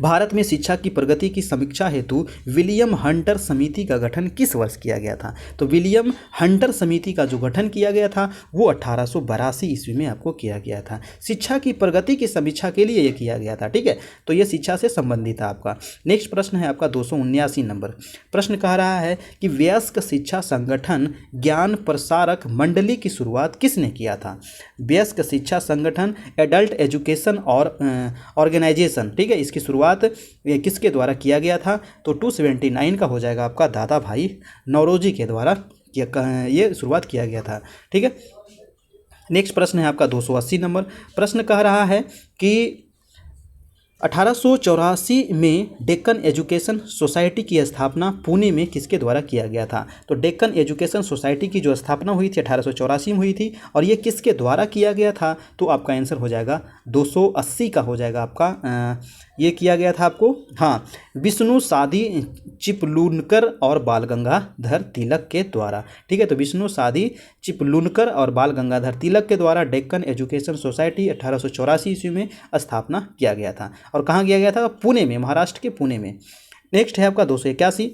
भारत में शिक्षा की प्रगति की समीक्षा हेतु विलियम हंटर समिति का गठन किस वर्ष किया गया था? तो विलियम हंटर समिति का जो गठन किया गया था वो 1882 ईस्वी में आपको किया गया था। शिक्षा की प्रगति की समीक्षा के लिए ये किया गया था। ठीक है, तो ये शिक्षा से संबंधित है आपका। नेक्स्ट प्रश्न है आपका 279 नंबर, प्रश्न कह रहा है कि वयस्क शिक्षा संगठन ज्ञान प्रसारक मंडली की शुरुआत किसने किया था? वयस्क शिक्षा संगठन एडल्ट एजुकेशन और ऑर्गेनाइजेशन, ठीक है, इसकी शुरुआत किसके द्वारा किया गया था? तो 279 का हो जाएगा आपका दादा भाई नौरोजी के द्वारा ये शुरुआत किया गया था। ठीक है, नेक्स्ट प्रश्न है आपका 280 नंबर, प्रश्न कह रहा है कि 1884 में डेक्कन एजुकेशन सोसाइटी की स्थापना पुणे में किसके द्वारा किया गया था? तो डेक्कन एजुकेशन सोसाइटी की जो स्थापना हुई थी 1884 में हुई थी, और ये किसके द्वारा किया गया था? तो आपका आंसर हो जाएगा 280 का हो जाएगा आपका ये किया गया था आपको, हाँ, विष्णु सादी चिपलूनकर और बाल गंगाधर तिलक के द्वारा। ठीक है, तो विष्णु सादी चिपलूनकर और बाल गंगाधर तिलक के द्वारा डेक्कन एजुकेशन सोसाइटी 1884 ईस्वी में स्थापना किया गया था। और कहाँ किया गया था? पुणे में, महाराष्ट्र के पुणे में। नेक्स्ट है आपका 281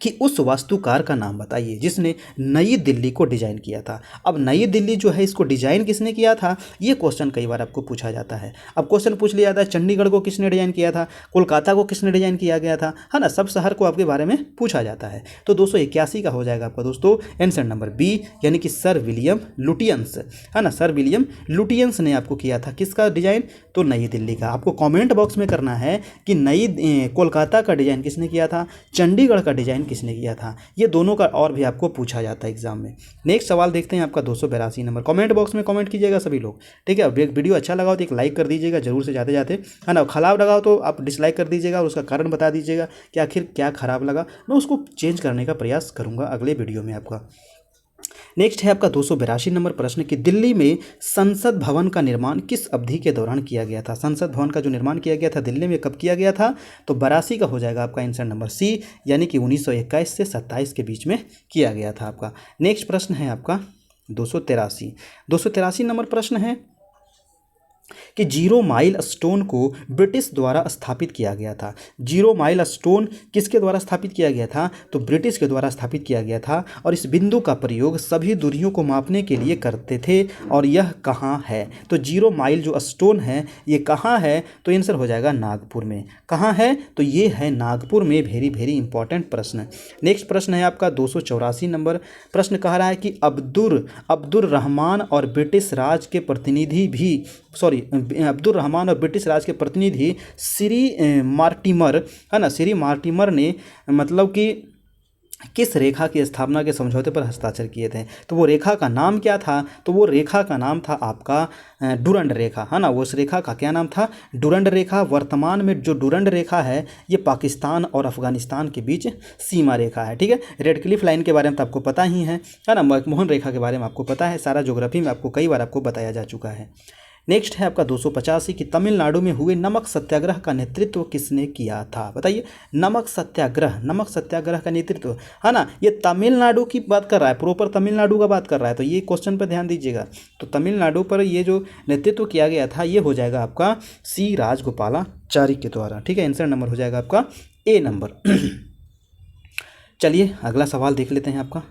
कि उस वास्तुकार का नाम बताइए जिसने नई दिल्ली को डिजाइन किया था। अब नई दिल्ली जो है इसको डिजाइन किसने किया था? ये क्वेश्चन कई बार आपको पूछा जाता है। अब क्वेश्चन पूछ लिया जाता है चंडीगढ़ को किसने डिजाइन किया था, कोलकाता को किसने डिजाइन किया गया था, है ना, सब शहर को आपके बारे में पूछा जाता है। तो 281 का हो जाएगा आपका दोस्तों आंसर नंबर बी, यानी कि सर विलियम लुटियंस, है ना, सर विलियम लुटियंस ने आपको किया था किसका डिजाइन? तो नई दिल्ली का। आपको कॉमेंट बॉक्स में करना है कि कोलकाता का डिजाइन किसने किया था, चंडीगढ़ का डिजाइन किसने किया था। ये दोनों का और भी आपको पूछा जाता है एग्जाम में। नेक्स्ट सवाल देखते हैं आपका 282 नंबर, कमेंट बॉक्स में कमेंट कीजिएगा सभी लोग। ठीक है, वीडियो अच्छा लगा हो तो एक लाइक कर दीजिएगा जरूर से जाते जाते, है ना। खराब लगा हो तो आप डिसलाइक कर दीजिएगा और उसका कारण बता दीजिएगा कि आखिर क्या खराब लगा, मैं उसको चेंज करने का प्रयास करूँगा अगले वीडियो में आपका। नेक्स्ट है आपका 282 नंबर प्रश्न कि दिल्ली में संसद भवन का निर्माण किस अवधि के दौरान किया गया था? संसद भवन का जो निर्माण किया गया था दिल्ली में कब किया गया था? तो 82 का हो जाएगा आपका आंसर नंबर सी, यानी कि 1921 से 27 के बीच में किया गया था आपका। नेक्स्ट प्रश्न है आपका 283 नंबर प्रश्न है कि जीरो माइल स्टोन को ब्रिटिश द्वारा स्थापित किया गया था। जीरो माइल स्टोन किसके द्वारा स्थापित किया गया था? तो ब्रिटिश के द्वारा स्थापित किया गया था, और इस बिंदु का प्रयोग सभी दूरियों को मापने के लिए करते थे। और यह कहाँ है? तो जीरो माइल जो स्टोन है ये कहाँ है? तो आंसर हो जाएगा नागपुर में। कहाँ है? तो ये है नागपुर में। वेरी वेरी इंपॉर्टेंट प्रश्न। नेक्स्ट प्रश्न है आपका 284 नंबर, प्रश्न कह रहा है कि अब्दुर रहमान और ब्रिटिश राज के प्रतिनिधि अब्दुल रहमान और ब्रिटिश राज के प्रतिनिधि श्री मार्टिमर, है ना, श्री मार्टिमर ने मतलब कि किस रेखा की स्थापना के समझौते पर हस्ताक्षर किए थे? तो वो रेखा का नाम क्या था? तो वो रेखा का नाम था आपका डुरंड रेखा, है ना। वो उस रेखा का क्या नाम था? डुरंड रेखा। वर्तमान में जो डुरंड रेखा है ये पाकिस्तान और अफगानिस्तान के बीच सीमा रेखा है, ठीक है। रेड क्लिफ लाइन के बारे में तो आपको पता ही है ना। मैकमोहन रेखा के बारे में आपको पता है, सारा ज्योग्राफी में आपको कई बार आपको बताया जा चुका है। नेक्स्ट है आपका 285 कि तमिलनाडु में हुए नमक सत्याग्रह का नेतृत्व किसने किया था? बताइए। नमक सत्याग्रह का नेतृत्व, है ना, ये तमिलनाडु की बात कर रहा है, प्रॉपर तमिलनाडु का बात कर रहा है। तो ये क्वेश्चन पर ध्यान दीजिएगा। तो तमिलनाडु पर ये जो नेतृत्व किया गया था ये हो जाएगा आपका सी राजगोपालाचारी के द्वारा, ठीक है। आंसर नंबर हो जाएगा आपका ए नंबर। चलिए अगला सवाल देख लेते हैं आपका,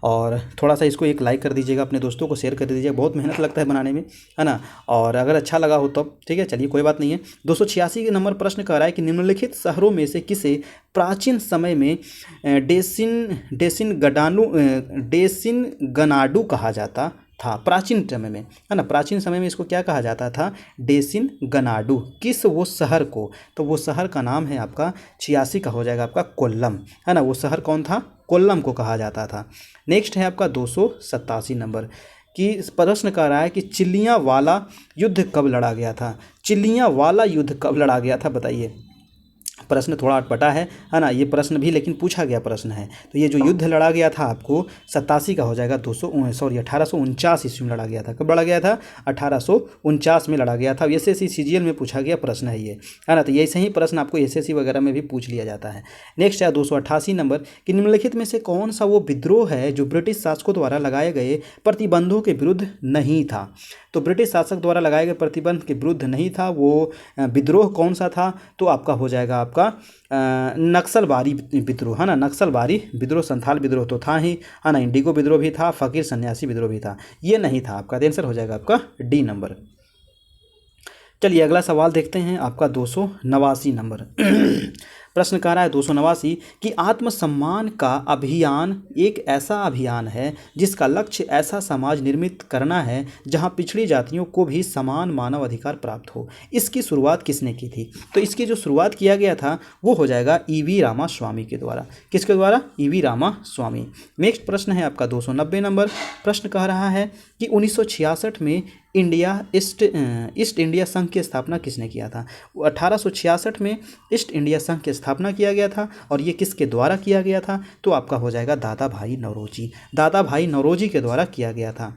और थोड़ा सा इसको एक लाइक कर दीजिएगा, अपने दोस्तों को शेयर कर दीजिएगा, बहुत मेहनत लगता है बनाने में, है ना। और अगर अच्छा लगा हो तब ठीक है, चलिए कोई बात नहीं है। 286 के नंबर प्रश्न कह रहा है कि निम्नलिखित शहरों में से किसे प्राचीन समय में डेसिन गनाडू कहा जाता था? प्राचीन समय में, है ना, प्राचीन समय में इसको क्या कहा जाता था? डेसिन गनाडू। किस वो शहर को? तो वो शहर का नाम है आपका 86 का हो जाएगा आपका कोल्लम, है ना। वो शहर कौन था? कोल्लम को कहा जाता था। नेक्स्ट है आपका 287 नंबर कि प्रश्न कह रहा है कि चिलियावाला युद्ध कब लड़ा गया था? चिलियावाला युद्ध कब लड़ा गया था बताइए। प्रश्न थोड़ा अटपटा है ना, ये प्रश्न भी लेकिन पूछा गया प्रश्न है। तो ये जो युद्ध लड़ा गया था आपको 87 का हो जाएगा 1849 ईस्वी में लड़ा गया था। कब लड़ा गया था? 1849 में लड़ा गया था। एसएससी सीजीएल में पूछा गया प्रश्न है ये, है ना। तो ऐसे ही प्रश्न आपको एसएससी वगैरह में भी पूछ लिया जाता है। नेक्स्ट है 288 नंबर कि निम्नलिखित में से कौन सा वो विद्रोह है जो ब्रिटिश शासकों द्वारा लगाए गए प्रतिबंधों के विरुद्ध नहीं था? तो ब्रिटिश शासक द्वारा लगाए गए प्रतिबंध के विरुद्ध नहीं था, वो विद्रोह कौन सा था? तो आपका हो जाएगा आपका नक्सलबारी विद्रोह, है ना। नक्सलबारी विद्रोह, संथाल विद्रोह तो था ही, है ना। इंडिगो विद्रोह भी था, फकीर सन्यासी विद्रोह भी था, ये नहीं था आपका। आंसर हो जाएगा आपका डी नंबर। चलिए अगला सवाल देखते हैं आपका 289 नंबर। प्रश्न कह रहा है 289 कि आत्मसम्मान का अभियान एक ऐसा अभियान है जिसका लक्ष्य ऐसा समाज निर्मित करना है जहां पिछड़ी जातियों को भी समान मानव अधिकार प्राप्त हो। इसकी शुरुआत किसने की थी? तो इसकी जो शुरुआत किया गया था वो हो जाएगा ईवी रामास्वामी के द्वारा। किसके द्वारा? ईवी रामास्वामी। नेक्स्ट प्रश्न है आपका 290 नंबर। प्रश्न कह रहा है कि 1966 में ईस्ट इंडिया संघ की स्थापना किसने किया था? 1866 में ईस्ट इंडिया संघ की स्थापना किया गया था, और ये किसके द्वारा किया गया था? तो आपका हो जाएगा दादा भाई नौरोजी। दादा भाई नौरोजी के द्वारा किया गया था।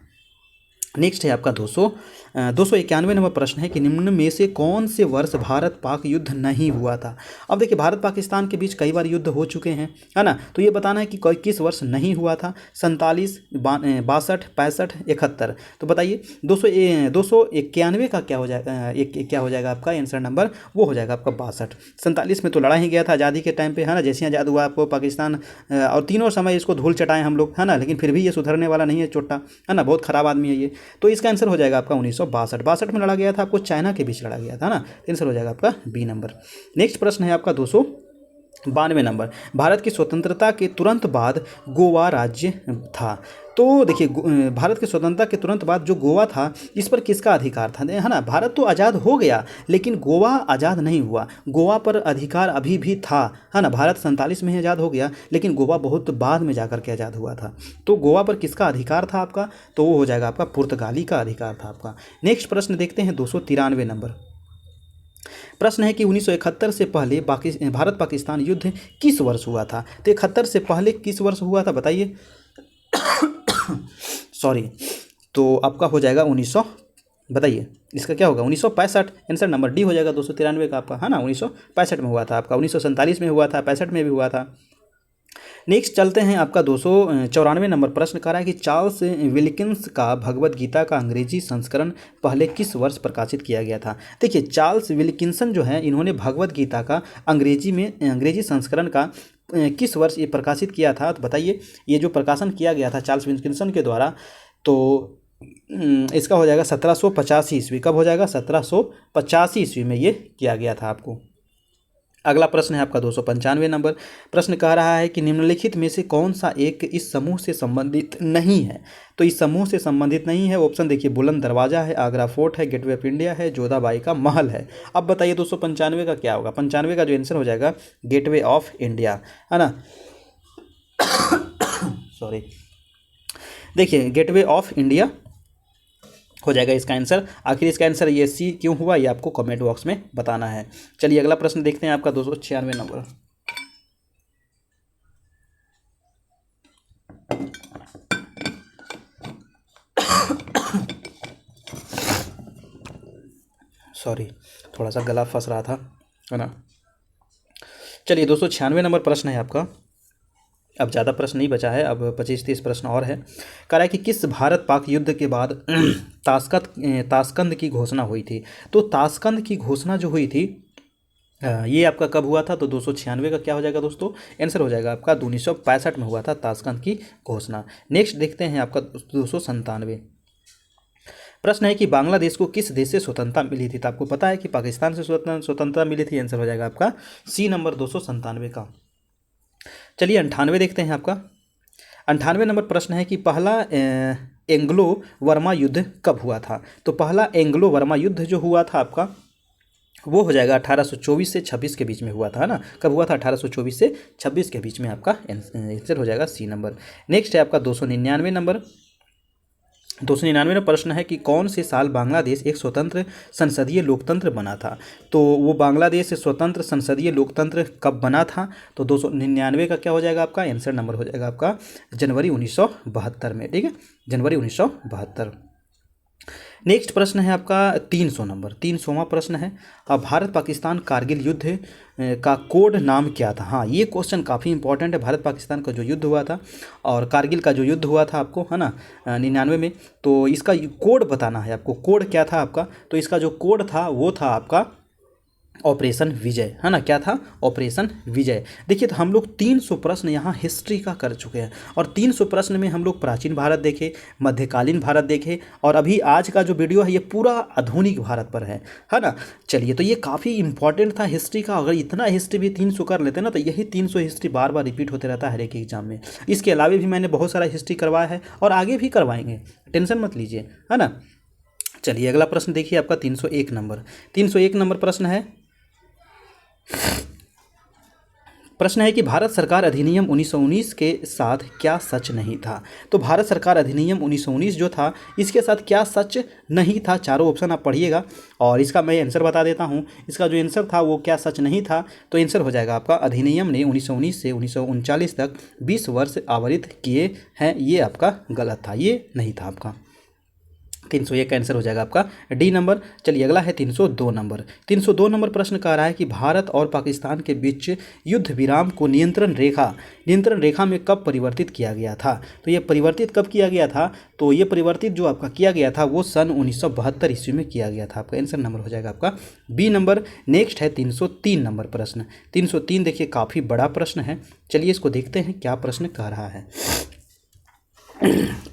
नेक्स्ट है आपका 291 नंबर प्रश्न है कि निम्न में से कौन से वर्ष भारत पाक युद्ध नहीं हुआ था? अब देखिए भारत पाकिस्तान के बीच कई बार युद्ध हो चुके हैं, है ना। तो ये बताना है कि किस वर्ष नहीं हुआ था। 47, 62, 65, 71। तो बताइए 291 का क्या हो जाएगा? क्या हो जाएगा आपका आंसर नंबर? वो हो जाएगा आपका 62। 47 में तो लड़ा ही गया था आज़ादी के टाइम पे, है ना। जैसे आज़ाद हुआ आपको पाकिस्तान, और तीनों समय इसको धूल चटाएं हम लोग, है ना, लेकिन फिर भी ये सुधरने वाला नहीं है चोट्टा, है ना, बहुत ख़राब आदमी है ये। तो इसका आंसर हो जाएगा आपका 1962 में लड़ा गया था, आपको चाइना के बीच लड़ा गया था ना। आंसर हो जाएगा आपका बी नंबर। नेक्स्ट प्रश्न है आपका 292 नंबर। भारत की स्वतंत्रता के तुरंत बाद गोवा राज्य था। तो देखिए भारत की स्वतंत्रता के तुरंत बाद जो गोवा था इस पर किसका अधिकार था, है ना। भारत तो आज़ाद हो गया लेकिन गोवा आज़ाद नहीं हुआ। गोवा पर अधिकार अभी भी था, है ना। भारत 47 में ही आज़ाद हो गया लेकिन गोवा बहुत बाद में जाकर के आज़ाद हुआ था। तो गोवा पर किसका अधिकार था आपका? तो वो हो जाएगा आपका पुर्तगाली का अधिकार था आपका। नेक्स्ट प्रश्न देखते हैं 293 नंबर। प्रश्न है कि 1971 से पहले भारत पाकिस्तान युद्ध किस वर्ष हुआ था? तो 71 से पहले किस वर्ष हुआ था बताइए। सॉरी, तो आपका हो जाएगा 1900, बताइए इसका क्या होगा? 1965। आंसर नंबर डी हो जाएगा 293 का आपका, है ना। 1965 में हुआ था आपका, 1947 में हुआ था, 65 में भी हुआ था। नेक्स्ट चलते हैं आपका 294 नंबर। प्रश्न कर रहा है कि चार्ल्स विल्किंस का भगवद गीता का अंग्रेजी संस्करण पहले किस वर्ष प्रकाशित किया गया था? देखिए चार्ल्स विल्किंसन जो है इन्होंने भगवद गीता का अंग्रेजी संस्करण का किस वर्ष ये प्रकाशित किया था? तो बताइए ये जो प्रकाशन किया गया था चार्ल्स विल्किंसन के द्वारा, तो इसका हो जाएगा 1785 ईस्वी। कब हो जाएगा? 1785 ईस्वी में ये किया गया था आपको। अगला प्रश्न है आपका 295 नंबर। प्रश्न कह रहा है कि निम्नलिखित में से कौन सा एक इस समूह से संबंधित नहीं है? तो इस समूह से संबंधित नहीं है, ऑप्शन देखिए बुलंद दरवाज़ा है, आगरा फोर्ट है, गेटवे ऑफ इंडिया है, जोधाबाई का महल है। अब बताइए 295 का क्या होगा? 95 का जो आंसर हो जाएगा गेटवे ऑफ इंडिया, है ना। सॉरी, देखिए गेटवे ऑफ इंडिया हो जाएगा इसका आंसर। आखिर इसका आंसर ये सी क्यों हुआ, ये आपको कमेंट बॉक्स में बताना है। चलिए अगला प्रश्न देखते हैं, आपका 296 नंबर। सॉरी, थोड़ा सा गला फंस रहा था, है ना। चलिए 296 नंबर प्रश्न है आपका। अब ज़्यादा प्रश्न नहीं बचा है, अब 25-30 प्रश्न और है। कह रहा है कि किस भारत पाक युद्ध के बाद ताशकंद की घोषणा हुई थी। तो ताशकंद की घोषणा जो हुई थी ये आपका कब हुआ था, तो 296 का क्या हो जाएगा दोस्तों, आंसर हो जाएगा आपका 1965 में हुआ था ताशकंद की घोषणा। नेक्स्ट देखते हैं आपका 297 प्रश्न है कि बांग्लादेश को किस देश से स्वतंत्रता मिली थी। तो आपको पता है कि पाकिस्तान से स्वतंत्रता मिली थी, आंसर हो जाएगा आपका सी नंबर 297 का। चलिए 98 देखते हैं आपका। 98 नंबर प्रश्न है कि पहला एंग्लो वर्मा युद्ध कब हुआ था। तो पहला एंग्लो वर्मा युद्ध जो हुआ था आपका वो हो जाएगा 1824 से 26 के बीच में हुआ था, है ना। कब हुआ था, 1824 से 26 के बीच में आपका आंसर हो जाएगा सी नंबर। नेक्स्ट है आपका 299 नंबर। 299 में प्रश्न है कि कौन से साल बांग्लादेश एक स्वतंत्र संसदीय लोकतंत्र बना था। तो वो बांग्लादेश स्वतंत्र संसदीय लोकतंत्र कब बना था, तो 299 का क्या हो जाएगा आपका आंसर नंबर हो जाएगा आपका जनवरी 1972 में, ठीक है, जनवरी 1972। नेक्स्ट प्रश्न है आपका 300 नंबर, 300वां प्रश्न है। अब भारत पाकिस्तान कारगिल युद्ध का कोड नाम क्या था। हाँ, ये क्वेश्चन काफ़ी इंपॉर्टेंट है। भारत पाकिस्तान का जो युद्ध हुआ था और कारगिल का जो युद्ध हुआ था आपको, है ना, 99 में, तो इसका कोड बताना है आपको। कोड क्या था आपका, तो इसका जो कोड था वो था आपका ऑपरेशन विजय, है ना। क्या था, ऑपरेशन विजय। देखिए तो हम लोग 300 प्रश्न यहाँ हिस्ट्री का कर चुके हैं और 300 प्रश्न में हम लोग प्राचीन भारत देखे, मध्यकालीन भारत देखे और अभी आज का जो वीडियो है ये पूरा आधुनिक भारत पर है ना। चलिए तो ये काफ़ी इंपॉर्टेंट था हिस्ट्री का। अगर इतना हिस्ट्री भी 300 कर लेते ना तो यही 300 हिस्ट्री बार बार रिपीट होते रहता है हर एक एग्जाम में। इसके अलावा भी मैंने बहुत सारा हिस्ट्री करवाया है और आगे भी करवाएंगे, टेंशन मत लीजिए, है ना। चलिए अगला प्रश्न देखिए आपका 301 नंबर। 301 नंबर प्रश्न है। प्रश्न है कि भारत सरकार अधिनियम 1919 के साथ क्या सच नहीं था। तो भारत सरकार अधिनियम 1919 जो था इसके साथ क्या सच नहीं था, चारों ऑप्शन आप पढ़िएगा और इसका मैं आंसर बता देता हूं। इसका जो आंसर था वो क्या सच नहीं था, तो आंसर हो जाएगा आपका अधिनियम ने 1919 से 1939 तक 20 वर्ष आवरित किए हैं, ये आपका गलत था, ये नहीं था आपका। 301 का आंसर हो जाएगा आपका डी नंबर। चलिए अगला है 302 नंबर। 302 नंबर प्रश्न कह रहा है कि भारत और पाकिस्तान के बीच युद्ध विराम को नियंत्रण रेखा में कब परिवर्तित किया गया था। तो ये परिवर्तित कब किया गया था, तो ये परिवर्तित जो आपका किया गया था वो सन 1972 ईस्वी में किया गया था। आपका आंसर नंबर हो जाएगा आपका बी नंबर। नेक्स्ट है 303 नंबर प्रश्न। 303 देखिए काफ़ी बड़ा प्रश्न है, चलिए इसको देखते हैं क्या प्रश्न कह रहा है।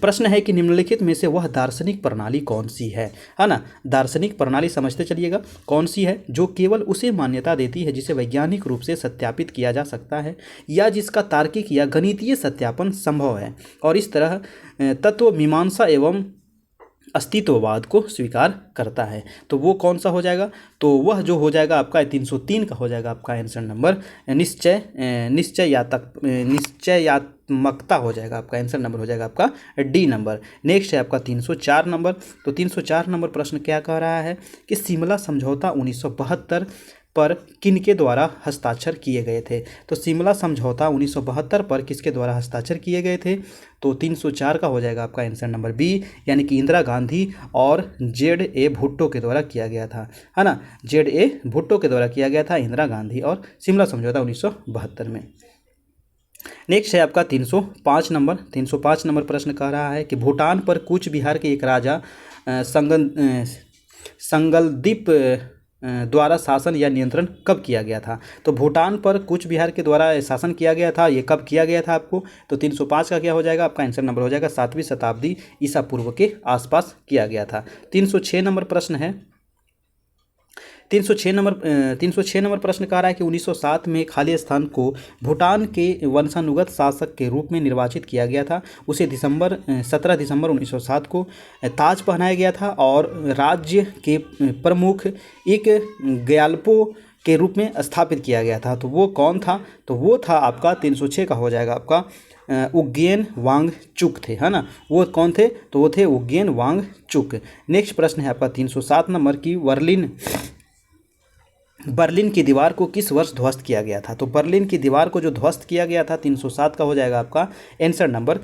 प्रश्न है कि निम्नलिखित में से वह दार्शनिक प्रणाली कौन सी है ना। दार्शनिक प्रणाली समझते चलिएगा कौन सी है जो केवल उसे मान्यता देती है जिसे वैज्ञानिक रूप से सत्यापित किया जा सकता है या जिसका तार्किक या गणितीय सत्यापन संभव है और इस तरह तत्व मीमांसा एवं अस्तित्ववाद को स्वीकार करता है। तो वो कौन सा हो जाएगा, तो वह जो हो जाएगा आपका 303 का हो जाएगा आपका आंसर नंबर निश्चयात्मकता हो जाएगा। आपका आंसर नंबर हो जाएगा आपका डी नंबर। नेक्स्ट है आपका 304 नंबर। तो 304 नंबर प्रश्न क्या कह रहा है कि शिमला समझौता 1972 पर किनके द्वारा हस्ताक्षर किए गए थे। तो शिमला समझौता 1972 पर किसके द्वारा हस्ताक्षर किए गए थे, तो 304 का हो जाएगा आपका आंसर नंबर बी, यानी कि इंदिरा गांधी और ZA भुट्टो के द्वारा किया गया था, है ना। ZA भुट्टो के द्वारा किया गया था, इंदिरा गांधी और शिमला समझौता 1972 में। नेक्स्ट है आपका 305 नंबर। 305 नंबर प्रश्न कह रहा है कि भूटान पर कूच बिहार के एक राजा संगलदीप द्वारा शासन या नियंत्रण कब किया गया था। तो भूटान पर कूच बिहार के द्वारा शासन किया गया था, ये कब किया गया था आपको, तो 305 का क्या हो जाएगा आपका आंसर नंबर हो जाएगा 7वीं शताब्दी ईसा पूर्व के आसपास किया गया था। 306 नंबर प्रश्न है। 306 नंबर प्रश्न कह रहा है कि 1907 में खाली स्थान को भूटान के वंशानुगत शासक के रूप में निर्वाचित किया गया था। उसे 17 दिसंबर 1907 को ताज पहनाया गया था और राज्य के प्रमुख एक ग्याल्पो के रूप में स्थापित किया गया था। तो वो कौन था, तो वो था आपका 306 का हो जाएगा आपका उग्येन वांगचुक थे, है ना। वो कौन थे? तो वो थे उग्येन वांगचुक। नेक्स्ट प्रश्न है आपका 307 नंबर की बर्लिन की दीवार को किस वर्ष ध्वस्त किया गया था? तो बर्लिन की दीवार को जो ध्वस्त किया गया था 307 का हो जाएगा आपका आंसर नंबर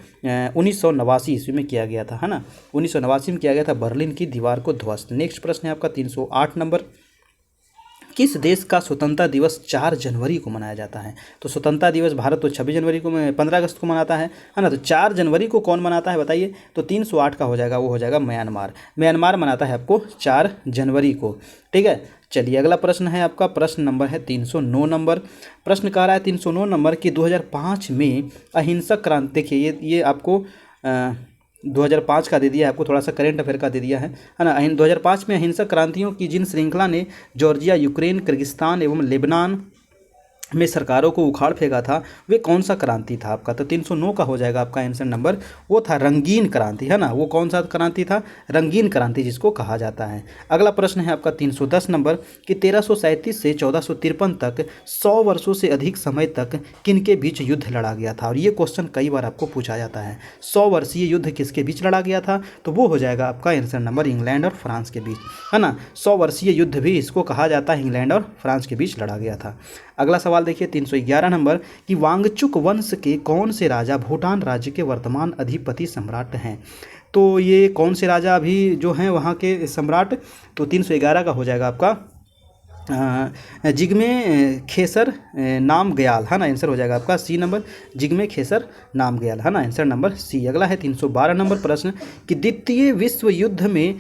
1989 ईस्वी में किया गया था, है ना। 1989 में किया गया था बर्लिन की दीवार को ध्वस्त। नेक्स्ट प्रश्न है आपका 308 नंबर, किस देश का स्वतंत्रता दिवस 4 जनवरी को मनाया जाता है? तो स्वतंत्रता दिवस भारत तो 26 जनवरी को 15 अगस्त को मनाता है ना। तो 4 जनवरी को कौन मनाता है बताइए? तो 308 का हो जाएगा, वो हो जाएगा म्यांमार मनाता है आपको 4 जनवरी को। ठीक है, चलिए अगला प्रश्न है आपका, प्रश्न नंबर है 309 नंबर। प्रश्न कह रहा है 309 नंबर कि 2005 में अहिंसक क्रांति, देखिए ये आपको 2005 का दे दिया है, आपको थोड़ा सा करेंट अफेयर का दे दिया है ना। 2005 में अहिंसक क्रांतियों की जिन श्रृंखला ने जॉर्जिया, यूक्रेन, किर्गिस्तान एवं लेबनान में सरकारों को उखाड़ फेंका था, वे कौन सा क्रांति था आपका? तो 309 का हो जाएगा आपका आंसर नंबर, वो था रंगीन क्रांति, है ना। वो कौन सा क्रांति था? रंगीन क्रांति जिसको कहा जाता है। अगला प्रश्न है आपका 310 नंबर कि 1337 से 1453 तक 100 वर्षों से अधिक समय तक किनके बीच युद्ध लड़ा गया था? और ये क्वेश्चन कई बार आपको पूछा जाता है, 100 वर्षीय युद्ध किसके बीच लड़ा गया था? तो वो हो जाएगा आपका आंसर नंबर इंग्लैंड और फ्रांस के बीच, है ना। 100 वर्षीय युद्ध भी इसको कहा जाता है, इंग्लैंड और फ्रांस के बीच लड़ा गया था। अगला सवाल देखिए 311 नंबर कि वांगचुक वंश के कौन से राजा भूटान राज्य के वर्तमान अधिपति सम्राट हैं? तो ये कौन से राजा अभी जो हैं वहाँ के सम्राट? तो 311 का हो जाएगा आपका जिग्मे खेसर नामग्याल, है ना। आंसर हो जाएगा आपका सी नंबर, जिग्मे खेसर नामग्याल, है ना। Answer number C. अगला है 312 नंबर प्रश्न कि द्वितीय विश्व युद्ध में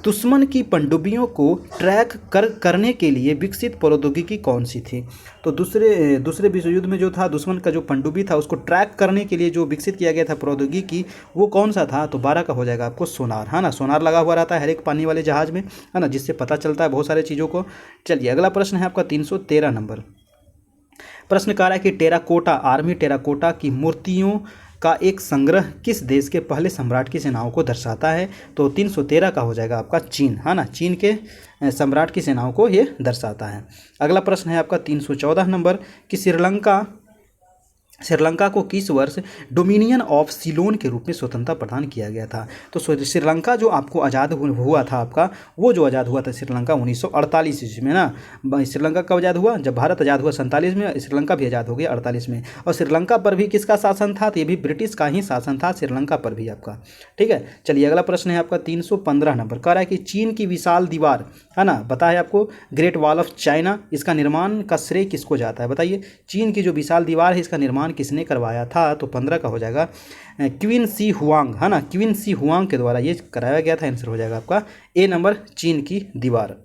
दुश्मन की पनडुब्बियों को ट्रैक करने के लिए विकसित प्रौद्योगिकी कौन सी थी? तो दूसरे विश्व युद्ध में जो था दुश्मन का जो पनडुब्बी था उसको ट्रैक करने के लिए जो विकसित किया गया था प्रौद्योगिकी, वो कौन सा था? तो 12 का हो जाएगा आपको सोनार, है ना। सोनार लगा हुआ रहता है हर एक पानी वाले जहाज में, है ना, जिससे पता चलता है बहुत सारे चीज़ों को। चलिए अगला प्रश्न है आपका 313 नंबर। प्रश्न कह रहा है कि टेराकोटा, आर्मी टेराकोटा की मूर्तियों का एक संग्रह किस देश के पहले सम्राट की सेनाओं को दर्शाता है? तो 313 का हो जाएगा आपका चीन, है ना। चीन के सम्राट की सेनाओं को ये दर्शाता है। अगला प्रश्न है आपका 314 नंबर कि श्रीलंका को किस वर्ष डोमिनियन ऑफ सिलोन के रूप में स्वतंत्रता प्रदान किया गया था? तो श्रीलंका जो आपको आज़ाद हुआ था आपका, वो जो आज़ाद हुआ था श्रीलंका 1948 ईस्वी में ना। श्रीलंका कब आज़ाद हुआ? जब भारत आज़ाद हुआ 47 में, श्रीलंका भी आज़ाद हो गया 48 में। और श्रीलंका पर भी किसका शासन था? तो ये भी ब्रिटिश का ही शासन था श्रीलंका पर भी आपका। ठीक है, चलिए अगला प्रश्न है आपका 315 नंबर। कह रहा है कि चीन की विशाल दीवार, है ना, पता है आपको, ग्रेट वॉल ऑफ चाइना, इसका निर्माण का श्रेय किसको जाता है? बताइए, चीन की जो विशाल दीवार है इसका निर्माण किसने करवाया था? तो 15 का हो जाएगा क्वीन सी हुआंग, है ना। क्वीन सी हुआंग के द्वारा ये कराया गया था। आंसर हो जाएगा आपका ए नंबर, चीन की दीवार।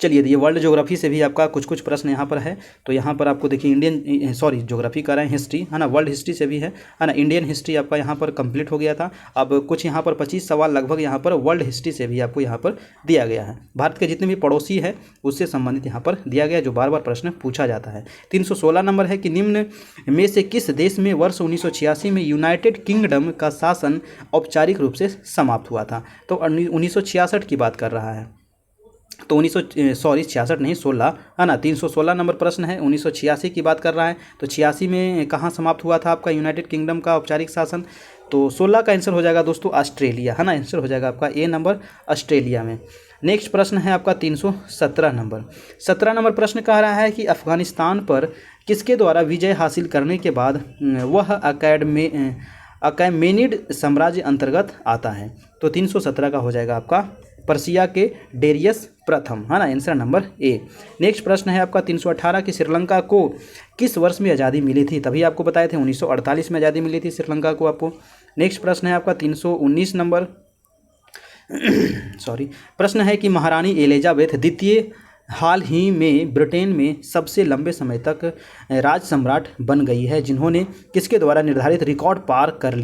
चलिए ये वर्ल्ड ज्योग्राफी से भी आपका कुछ प्रश्न यहाँ पर है। तो यहाँ पर आपको देखिए ज्योग्राफी कर रहे हैं, हिस्ट्री, है ना, वर्ल्ड हिस्ट्री से भी है ना। इंडियन हिस्ट्री आपका यहाँ पर कंप्लीट हो गया था। अब कुछ यहाँ पर 25 सवाल लगभग यहाँ पर वर्ल्ड हिस्ट्री से भी आपको यहाँ पर दिया गया है। भारत के जितने भी पड़ोसी है उससे संबंधित यहाँ पर दिया गया, जो बार बार प्रश्न पूछा जाता है। 316 नंबर है कि निम्न में से किस देश में वर्ष 1986 में यूनाइटेड किंगडम का शासन औपचारिक रूप से समाप्त हुआ था? तो 1966 की बात कर रहा है। तो 66 नहीं 16, है ना। 316 नंबर प्रश्न है, 1986 की बात कर रहा है। तो 86 में कहाँ समाप्त हुआ था आपका यूनाइटेड किंगडम का औपचारिक शासन? तो 16 का आंसर हो जाएगा दोस्तों ऑस्ट्रेलिया, है ना। आंसर हो जाएगा आपका ए नंबर, ऑस्ट्रेलिया में। नेक्स्ट प्रश्न है आपका 317 नंबर। 17 नंबर प्रश्न कह रहा है कि अफगानिस्तान पर किसके द्वारा विजय हासिल करने के बाद वह अकैमेनिड साम्राज्य अंतर्गत आता है? तो 317 का हो जाएगा आपका पर्सिया के डेरियस प्रथम, है ना। Answer number A. नेक्स्ट प्रश्न है आपका 318 कि श्रीलंका को किस वर्ष में आज़ादी मिली थी? तभी आपको बताए थे 1948 में आज़ादी मिली थी श्रीलंका को आपको। नेक्स्ट प्रश्न है आपका 319 नंबर प्रश्न है कि महारानी एलिजाबेथ द्वितीय हाल ही में ब्रिटेन में सबसे लंबे समय तक राज सम्राट बन गई है, जिन्होंने किसके द्वारा निर्धारित रिकॉर्ड पास कर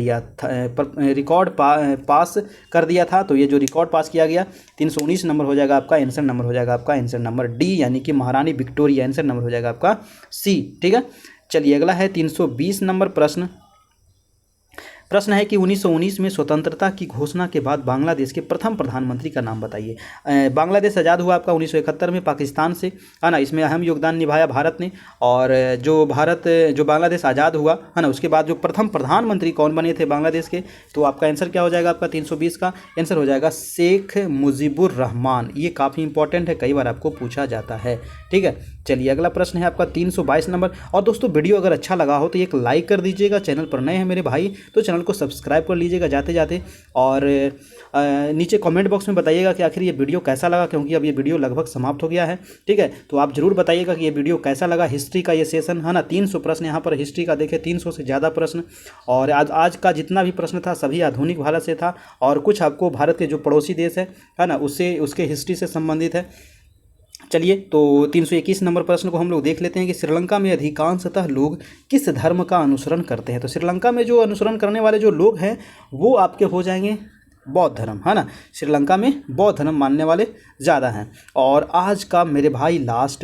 दिया था? तो ये जो रिकॉर्ड पास किया गया 319 नंबर हो जाएगा आपका। आंसर नंबर हो जाएगा आपका आंसर नंबर डी, यानी कि महारानी विक्टोरिया। आंसर नंबर हो जाएगा आपका सी। ठीक है, चलिए अगला है 320 नंबर प्रश्न। प्रश्न है कि 1919 में स्वतंत्रता की घोषणा के बाद बांग्लादेश के प्रथम प्रधानमंत्री का नाम बताइए। बांग्लादेश आज़ाद हुआ आपका 1971 में पाकिस्तान से, है ना। इसमें अहम योगदान निभाया भारत ने। और जो बांग्लादेश आज़ाद हुआ, है ना, उसके बाद जो प्रथम प्रधानमंत्री कौन बने थे बांग्लादेश के, तो आपका आंसर क्या हो जाएगा, आपका 320 का आंसर हो जाएगा शेख मुजीबुर रहमान। ये काफ़ी इंपॉर्टेंट है, कई बार आपको पूछा जाता है। ठीक है, चलिए अगला प्रश्न है आपका 322 नंबर। और दोस्तों वीडियो अगर अच्छा लगा हो तो एक लाइक कर दीजिएगा, चैनल पर नए हैं मेरे भाई तो चैनल को सब्सक्राइब कर लीजिएगा जाते जाते। और नीचे कमेंट बॉक्स में बताइएगा कि आखिर ये वीडियो कैसा लगा, क्योंकि अब ये वीडियो लगभग समाप्त हो गया है। ठीक है, तो आप जरूर बताइएगा कि ये वीडियो कैसा लगा। हिस्ट्री का ये सेशन है ना, 300 प्रश्न यहाँ पर हिस्ट्री का देखे, 300 से ज़्यादा प्रश्न। और आज का जितना भी प्रश्न था सभी आधुनिक भारत से था, और कुछ आपको भारत के जो पड़ोसी देश है ना, उसके हिस्ट्री से संबंधित है। चलिए, तो 321 नंबर प्रश्न को हम लोग देख लेते हैं कि श्रीलंका में अधिकांशतः लोग किस धर्म का अनुसरण करते हैं। तो श्रीलंका में जो अनुसरण करने वाले जो लोग हैं वो आपके हो जाएंगे बौद्ध धर्म, है ना। श्रीलंका में बौद्ध धर्म मानने वाले ज़्यादा हैं। और आज का मेरे भाई लास्ट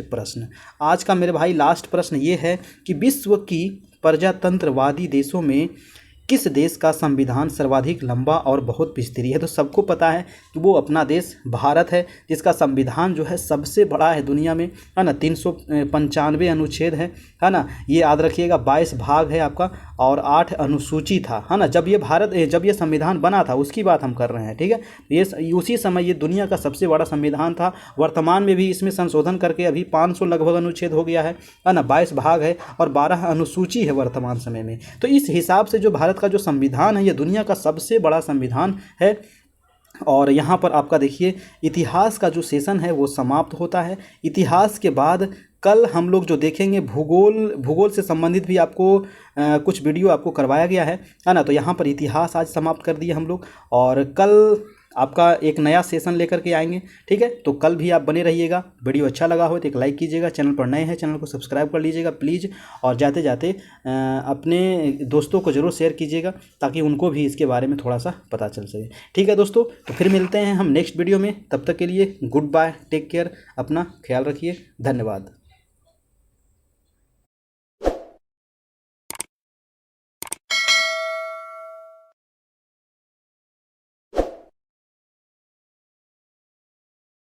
प्रश्न ये है कि विश्व की प्रजातंत्रवादी देशों में किस देश का संविधान सर्वाधिक लंबा और बहुत विस्तृत है। तो सबको पता है कि वो अपना देश भारत है, जिसका संविधान जो है सबसे बड़ा है दुनिया में, है ना। 395 अनुच्छेद है ना। ये याद रखिएगा, 22 भाग है आपका और 8 अनुसूची था, है ना। जब ये संविधान बना था उसकी बात हम कर रहे हैं। ठीक है, ये उसी समय ये दुनिया का सबसे बड़ा संविधान था। वर्तमान में भी इसमें संशोधन करके अभी 500 लगभग अनुच्छेद हो गया है ना। 22 भाग है और 12 अनुसूची है वर्तमान समय में। तो इस हिसाब से जो भारत का जो संविधान है ये दुनिया का सबसे बड़ा संविधान है। और यहाँ पर आपका देखिए इतिहास का जो सेशन है वो समाप्त होता है। इतिहास के बाद कल हम लोग जो देखेंगे भूगोल से संबंधित भी आपको कुछ वीडियो आपको करवाया गया है ना। तो यहाँ पर इतिहास आज समाप्त कर दिए हम लोग, और कल आपका एक नया सेशन लेकर के आएंगे। ठीक है, तो कल भी आप बने रहिएगा। वीडियो अच्छा लगा हो तो एक लाइक कीजिएगा, चैनल पर नए हैं चैनल को सब्सक्राइब कर लीजिएगा प्लीज़। और जाते जाते अपने दोस्तों को ज़रूर शेयर कीजिएगा ताकि उनको भी इसके बारे में थोड़ा सा पता चल सके। ठीक है दोस्तों, तो फिर मिलते हैं हम नेक्स्ट वीडियो में। तब तक के लिए गुड बाय, टेक केयर, अपना ख्याल रखिए, धन्यवाद।